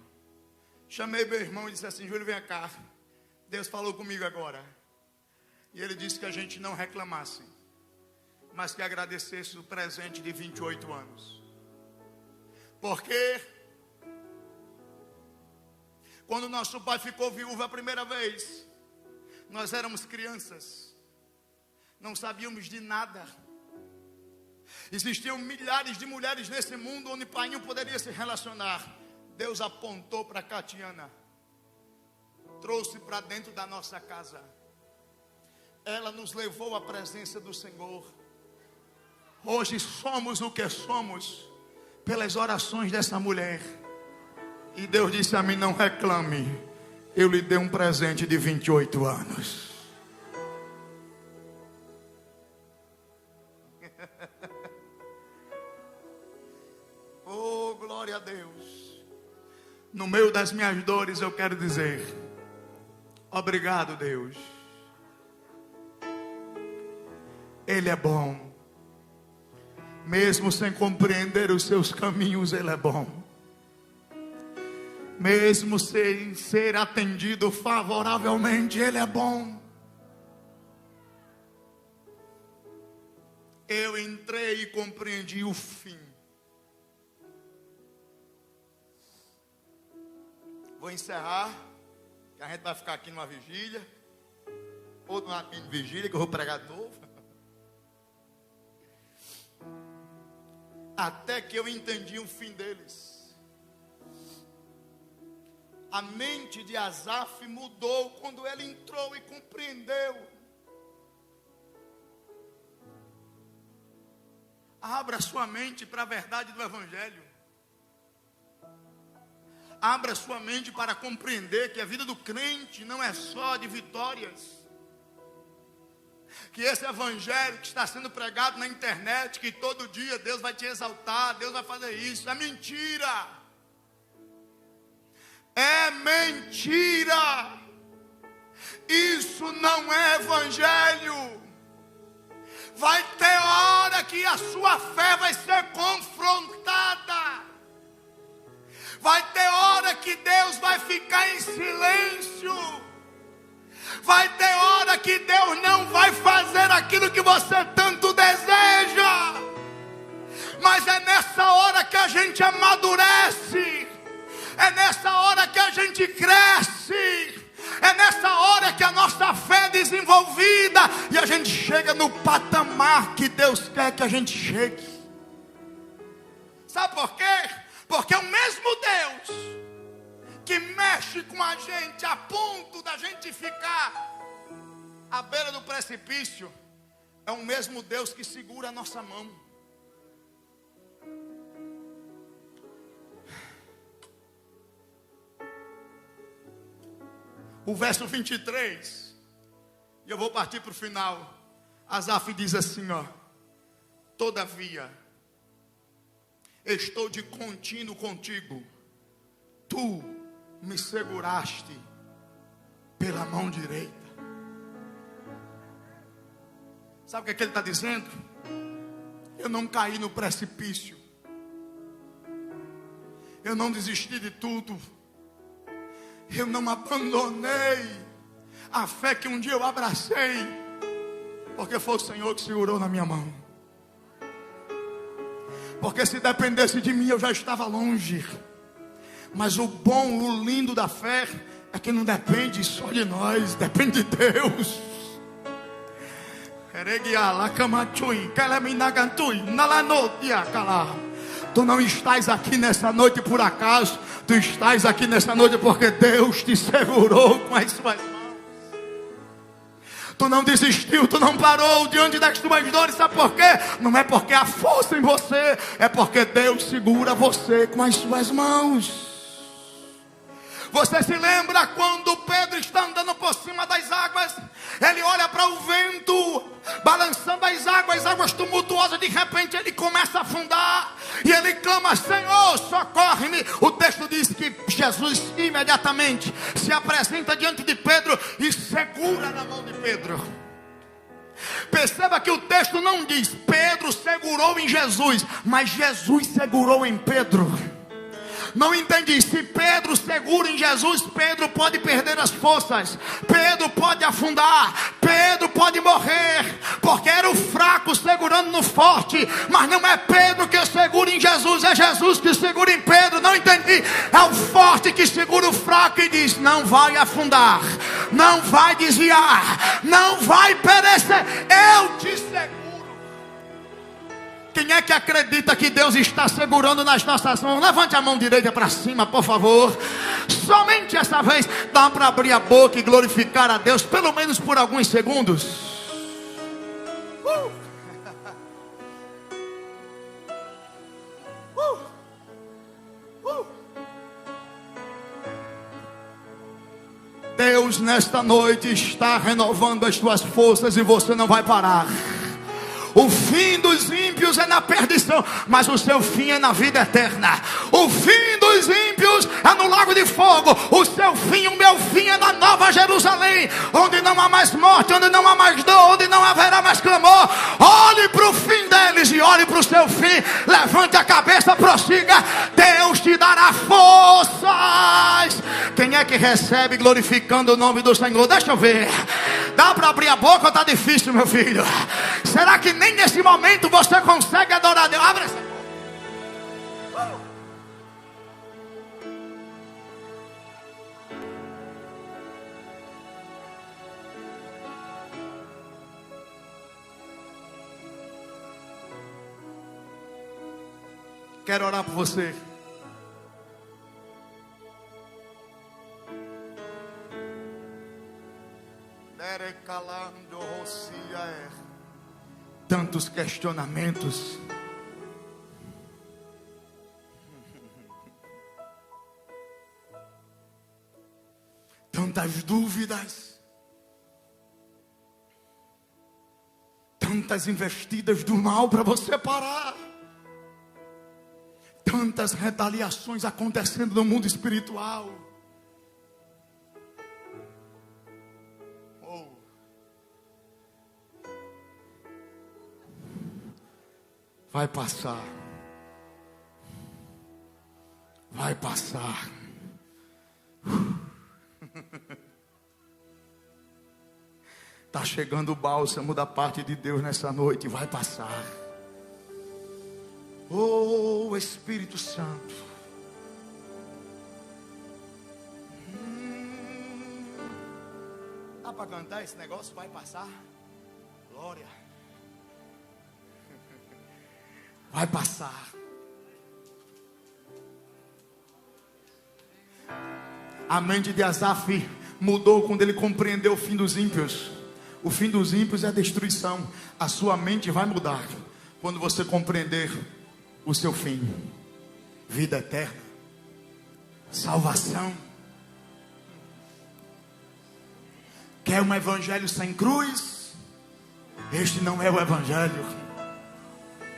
C: Chamei meu irmão e disse assim, Júlio, vem cá. Deus falou comigo agora. E ele disse que a gente não reclamasse, mas que agradecesse o presente de 28 anos. Porque quando nosso pai ficou viúvo a primeira vez, nós éramos crianças, não sabíamos de nada. Existiam milhares de mulheres nesse mundo onde pai não poderia se relacionar. Deus apontou para Catiana, trouxe para dentro da nossa casa. Ela nos levou à presença do Senhor. Hoje somos o que somos pelas orações dessa mulher. E Deus disse a mim, não reclame, eu lhe dei um presente de 28 anos. Oh, glória a Deus. No meio das minhas dores eu quero dizer, obrigado, Deus. Ele é bom. Mesmo sem compreender os seus caminhos, Ele é bom. Mesmo sem ser atendido favoravelmente, Ele é bom. Eu entrei e compreendi o fim. Vou encerrar, que a gente vai ficar aqui numa vigília, ou numa mini vigília, que eu vou pregar de novo. Até que eu entendi o fim deles. A mente de Asaf mudou quando ele entrou e compreendeu. Abra sua mente para a verdade do Evangelho. Abra sua mente para compreender que a vida do crente não é só de vitórias. Que esse evangelho que está sendo pregado na internet, que todo dia Deus vai te exaltar, Deus vai fazer isso, é mentira. É mentira. Isso não é evangelho. Vai ter hora que a sua fé vai ser confrontada. Vai ter hora que Deus vai ficar em silêncio. Vai ter hora que Deus não vai fazer aquilo que você tanto deseja. Mas é nessa hora que a gente amadurece. É nessa hora que a gente cresce. É nessa hora que a nossa fé é desenvolvida. E a gente chega no patamar que Deus quer que a gente chegue. Sabe por quê? Porque é o mesmo Deus que mexe com a gente a ponto da gente ficar à beira do precipício, é o mesmo Deus que segura a nossa mão. O verso 23, e eu vou partir para o final. Asaf diz assim, ó: todavia, estou de contínuo contigo, tu me seguraste pela mão direita. Sabe o que ele está dizendo? Eu não caí no precipício, eu não desisti de tudo, eu não abandonei a fé que um dia eu abracei, porque foi o Senhor que segurou na minha mão. Porque se dependesse de mim eu já estava longe. Mas o bom, o lindo da fé é que não depende só de nós, depende de Deus. Tu não estás aqui nessa noite por acaso. Tu estás aqui nessa noite porque Deus te segurou com as suas mãos. Tu não desistiu, tu não parou diante das tuas dores. Sabe por quê? Não é porque há força em você, é porque Deus segura você com as suas mãos. Você se lembra quando Pedro está andando por cima das águas? Ele olha para o vento, balançando as águas tumultuosas. De repente ele começa a afundar. E ele clama: Senhor, socorre-me. O texto diz que Jesus imediatamente se apresenta diante de Pedro e segura na mão de Pedro. Perceba que o texto não diz Pedro segurou em Jesus, mas Jesus segurou em Pedro. Não entendi. Se Pedro segura em Jesus, Pedro pode perder as forças, Pedro pode afundar, Pedro pode morrer, porque era o fraco segurando no forte. Mas não é Pedro que segura em Jesus, é Jesus que segura em Pedro. Não entendi. É o forte que segura o fraco e diz: não vai afundar, não vai desviar, não vai perecer, eu te seguro. Quem é que acredita que Deus está segurando nas nossas mãos? Levante a mão direita para cima, por favor. Somente essa vez. Dá para abrir a boca e glorificar a Deus, pelo menos por alguns segundos. Deus nesta noite está renovando as tuas forças e você não vai parar. O fim dos ímpios é na perdição, mas o seu fim é na vida eterna. O fim dos ímpios é no lago de fogo. O seu fim, o meu fim é na Nova Jerusalém, onde não há mais morte, onde não há mais dor, onde não haverá mais clamor. Olhe para o fim deles e olhe para o seu fim. Levante a cabeça, prossiga. Deus te dará forças. Quem é que recebe glorificando o nome do Senhor? Deixa eu ver. Dá para abrir a boca ou está difícil, meu filho? Será que nem nesse momento você consegue adorar a Deus? Abre essa boca. Quero orar por você. Tantos questionamentos, tantas dúvidas, tantas investidas do mal para você parar, tantas retaliações acontecendo no mundo espiritual. Vai passar. Vai passar. Está chegando o bálsamo da parte de Deus nessa noite. Vai passar. Oh, Espírito Santo. Dá para cantar esse negócio? Vai passar. Glória. Vai passar. A mente de Asaf mudou quando ele compreendeu o fim dos ímpios. O fim dos ímpios é a destruição. A sua mente vai mudar quando você compreender o seu fim. Vida eterna, salvação. Quer um evangelho sem cruz? Este não é o evangelho.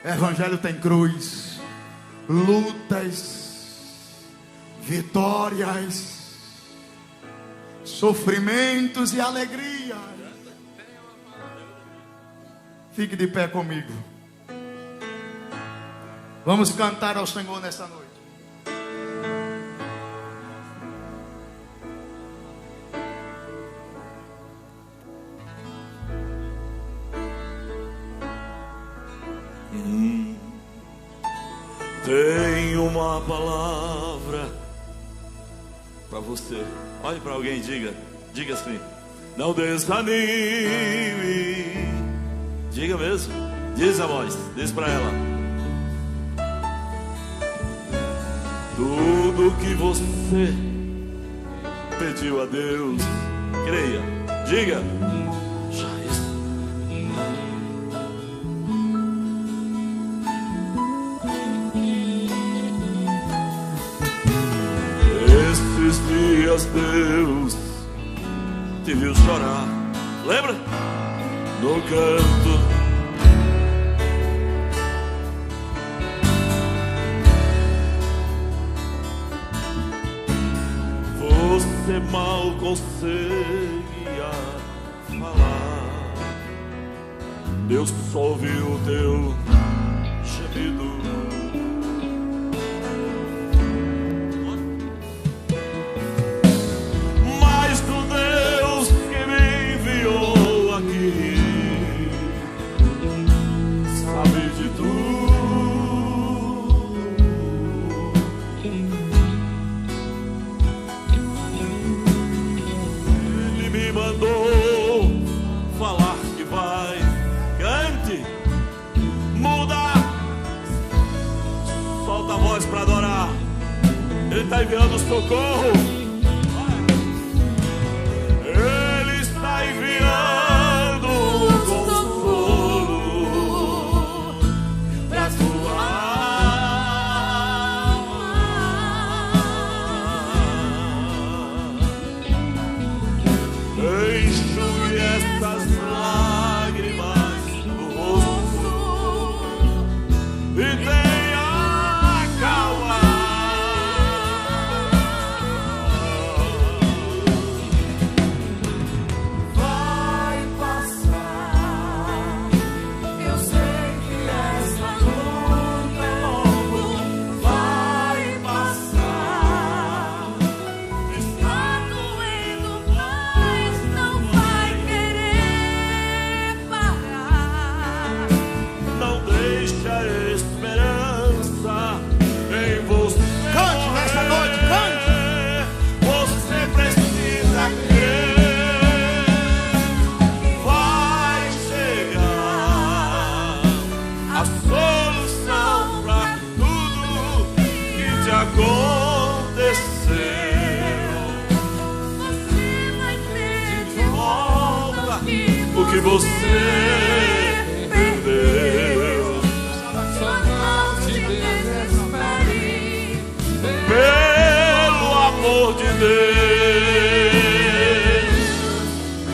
C: Evangelho tem cruz, lutas, vitórias, sofrimentos e alegria. Fique de pé comigo. Vamos cantar ao Senhor nessa noite.
D: Tenho uma palavra para você. Olhe para alguém e diga assim: não desanime, Diga mesmo. Diz a voz, diz para ela. Tudo que você pediu a Deus, creia, diga. Já está. Esses dias Deus te viu chorar, lembra? No canto. Você mal conseguia falar, Deus só ouviu o teu gemido. Mas do Deus que me enviou aqui, sabe de tudo. Mandou falar que vai, cante, muda, solta a voz para adorar. Ele está enviando socorro, Ele está enviando consolo para tua alma. Enxugue essas lágrimas do rosto e tenha calma.
E: Vai passar. Eu sei que essa luta é longa. Vai passar. Está doendo, mas não vai querer parar.
D: Não deixe a esperança em você.
C: Cante nessa noite, cante.
D: Você precisa crer. Vai chegar a solução para tudo que te aconteceu.
E: Você vai ter de volta
D: O que você perdeu.
E: Só não te desespere.
D: Pelo amor de Deus.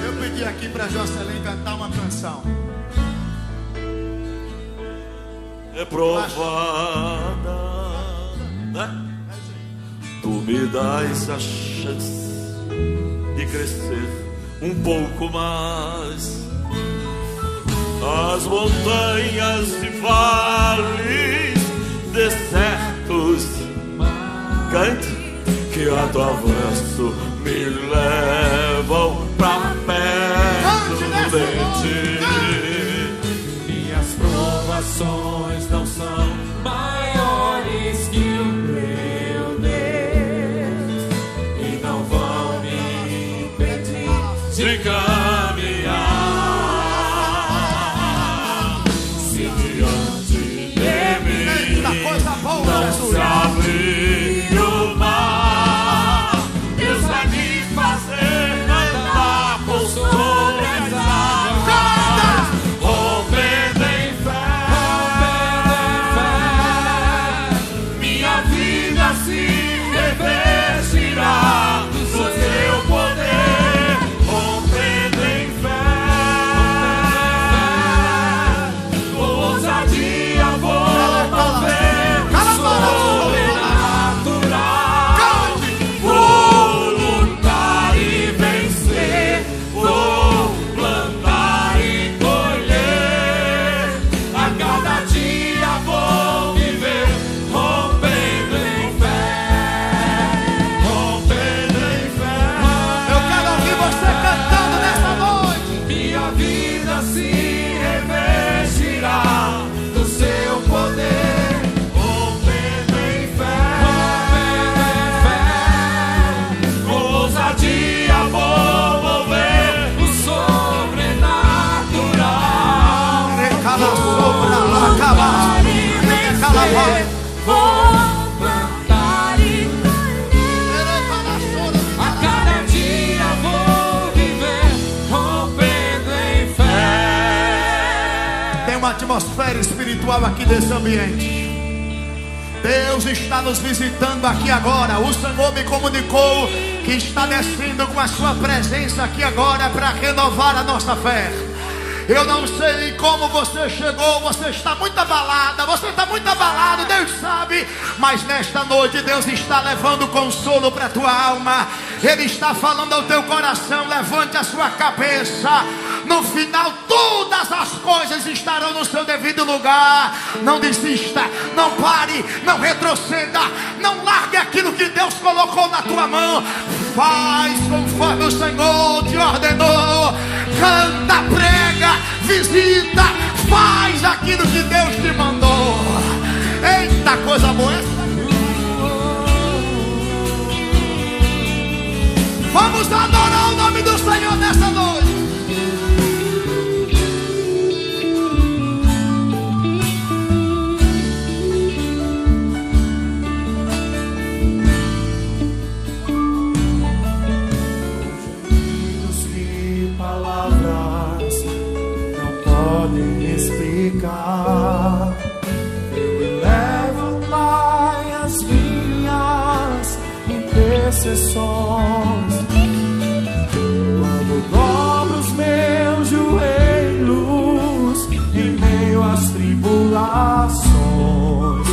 C: Eu pedi aqui para Jocelyn cantar uma canção.
D: É provada, né? Tu me dás a chance de crescer um pouco mais. As montanhas e vales desertos, cante, que a teu abraço me levam pra perto de ti.
E: Minhas provações não são maiores que o meu Deus e não vão me impedir
D: De caminhar,
E: se diante de mim
C: Eita, coisa boa,
E: não
C: Jesus.
E: se abrir o mar. Deus vai me fazer andar por sobre as águas, rompendo em fé. viver, vou plantar e colher. A cada dia vou viver, rompendo em fé.
C: Tem uma atmosfera espiritual aqui nesse ambiente. Deus está nos visitando aqui agora. O Senhor me comunicou que está descendo com a sua presença aqui agora para renovar a nossa fé. Eu não sei como você chegou, você está muito abalada, Deus sabe, mas nesta noite Deus está levando consolo para a tua alma. Ele está falando ao teu coração: levante a sua cabeça, no final todas as coisas estarão no seu devido lugar. Não desista, não pare, não retroceda, não largue aquilo que Deus colocou na tua mão. Faz conforme o Senhor te ordenou. Canta, prega, visita, faz aquilo que Deus te mandou. Eita, coisa boa essa. Vamos adorar o nome do Senhor nessa noite.
E: Eu elevo, Pai, as minhas intercessões. Quando dobro os meus joelhos em meio às tribulações,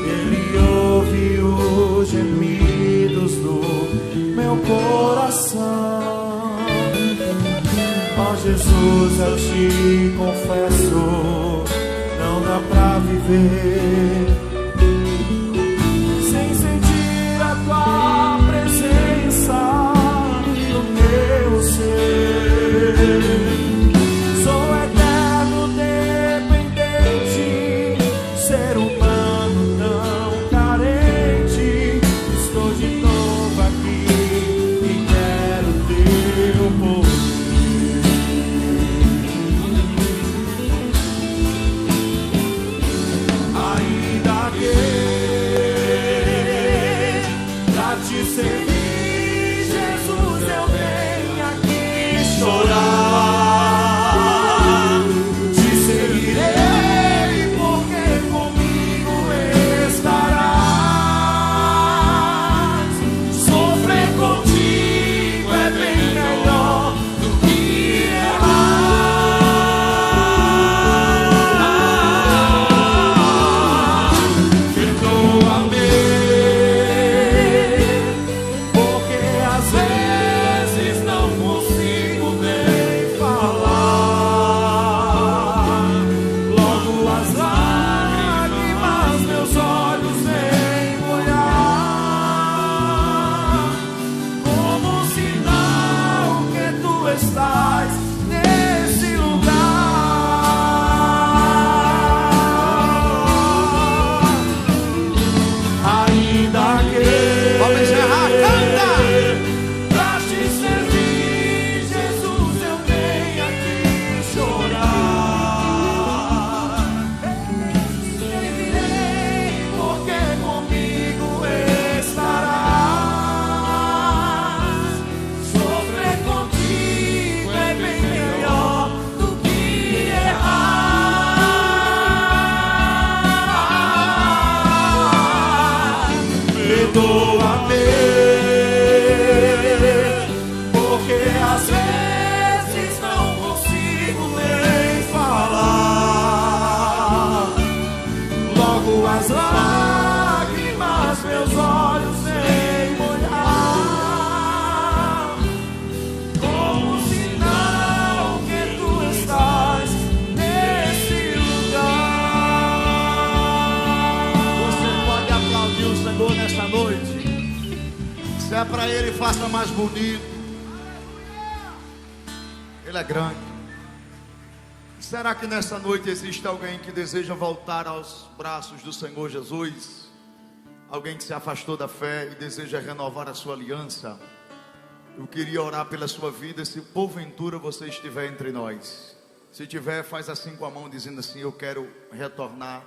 E: Ele ouve os gemidos do meu coração. Ó Jesus, eu te confesso, não dá pra viver sem sentir a tua presença no meu ser. Sou eterno dependente, ser humano tão carente. Estou de novo aqui e quero teu poder.
C: É para Ele, faça mais bonito. Ele é grande. Será que nessa noite existe alguém que deseja voltar aos braços do Senhor Jesus? Alguém que se afastou da fé e deseja renovar a sua aliança? Eu queria orar pela sua vida, se porventura você estiver entre nós. Se tiver, faz assim com a mão, dizendo assim: eu quero retornar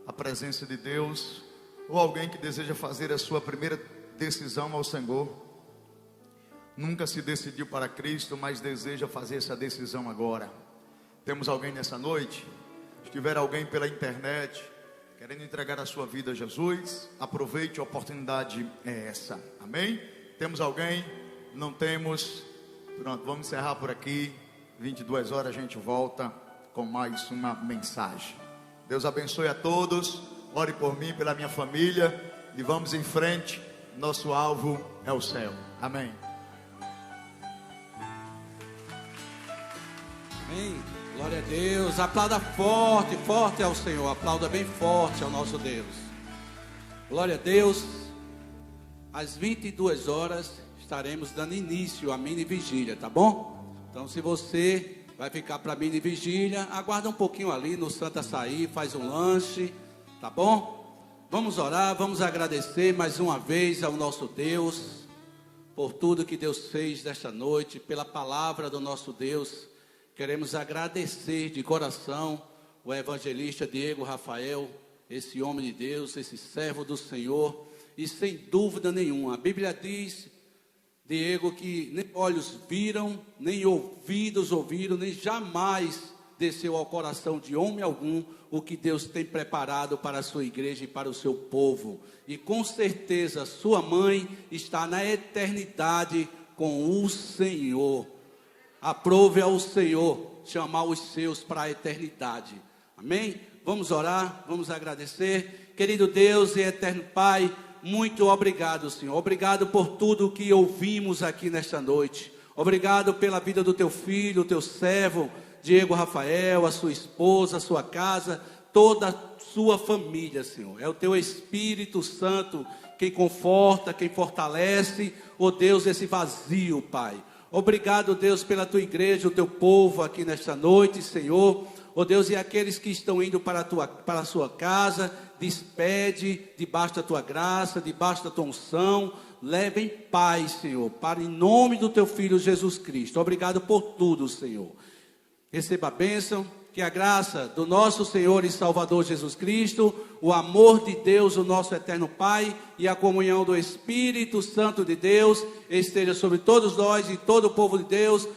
B: a presença de Deus, ou alguém que deseja fazer a sua primeira decisão ao Senhor, nunca se decidiu para Cristo, mas deseja fazer essa decisão agora. Temos alguém nessa noite? Se tiver alguém pela internet querendo entregar a sua vida a Jesus, aproveite, a oportunidade é essa. Amém? Temos alguém? Não temos? Pronto, vamos encerrar por aqui. 22 horas a gente volta com mais uma mensagem. Deus abençoe a todos. Ore por mim, pela minha família, e vamos em frente. Nosso alvo é o céu. Amém.
A: Amém. Glória a Deus. Aplauda forte, forte ao Senhor. Aplauda bem forte ao nosso Deus. Glória a Deus. Às 22 horas estaremos dando início à mini vigília, tá bom? Então, se você vai ficar para a mini vigília, aguarda um pouquinho ali no Santa Açaí, faz um lanche, tá bom? Vamos orar, vamos agradecer mais uma vez ao nosso Deus por tudo que Deus fez nesta noite, pela palavra do nosso Deus. Queremos agradecer de coração o evangelista Diego Rafael, esse homem de Deus, esse servo do Senhor. E sem dúvida nenhuma, a Bíblia diz, Diego, que nem olhos viram, nem ouvidos ouviram, nem jamais desceu ao coração de homem algum o que Deus tem preparado para a sua igreja e para o seu povo. E com certeza sua mãe está na eternidade com o Senhor. Aprove ao Senhor chamar os seus para a eternidade. Amém? Vamos orar, vamos agradecer. Querido Deus e eterno Pai, muito obrigado, Senhor. Obrigado por tudo que ouvimos aqui nesta noite. Obrigado pela vida do teu filho, o teu servo, Diego Rafael, a sua esposa, a sua casa, toda a sua família, Senhor. É o teu Espírito Santo quem conforta, quem fortalece, ó Deus, esse vazio, Pai. Obrigado, Deus, pela tua igreja, o teu povo aqui nesta noite, Senhor. Ó Deus, e aqueles que estão indo para a sua casa, despede debaixo da tua graça, debaixo da tua unção. Levem paz, Senhor, para em nome do teu Filho Jesus Cristo. Obrigado por tudo, Senhor. Receba a bênção, que a graça do nosso Senhor e Salvador Jesus Cristo, o amor de Deus, o nosso eterno Pai, e a comunhão do Espírito Santo de Deus esteja sobre todos nós e todo o povo de Deus.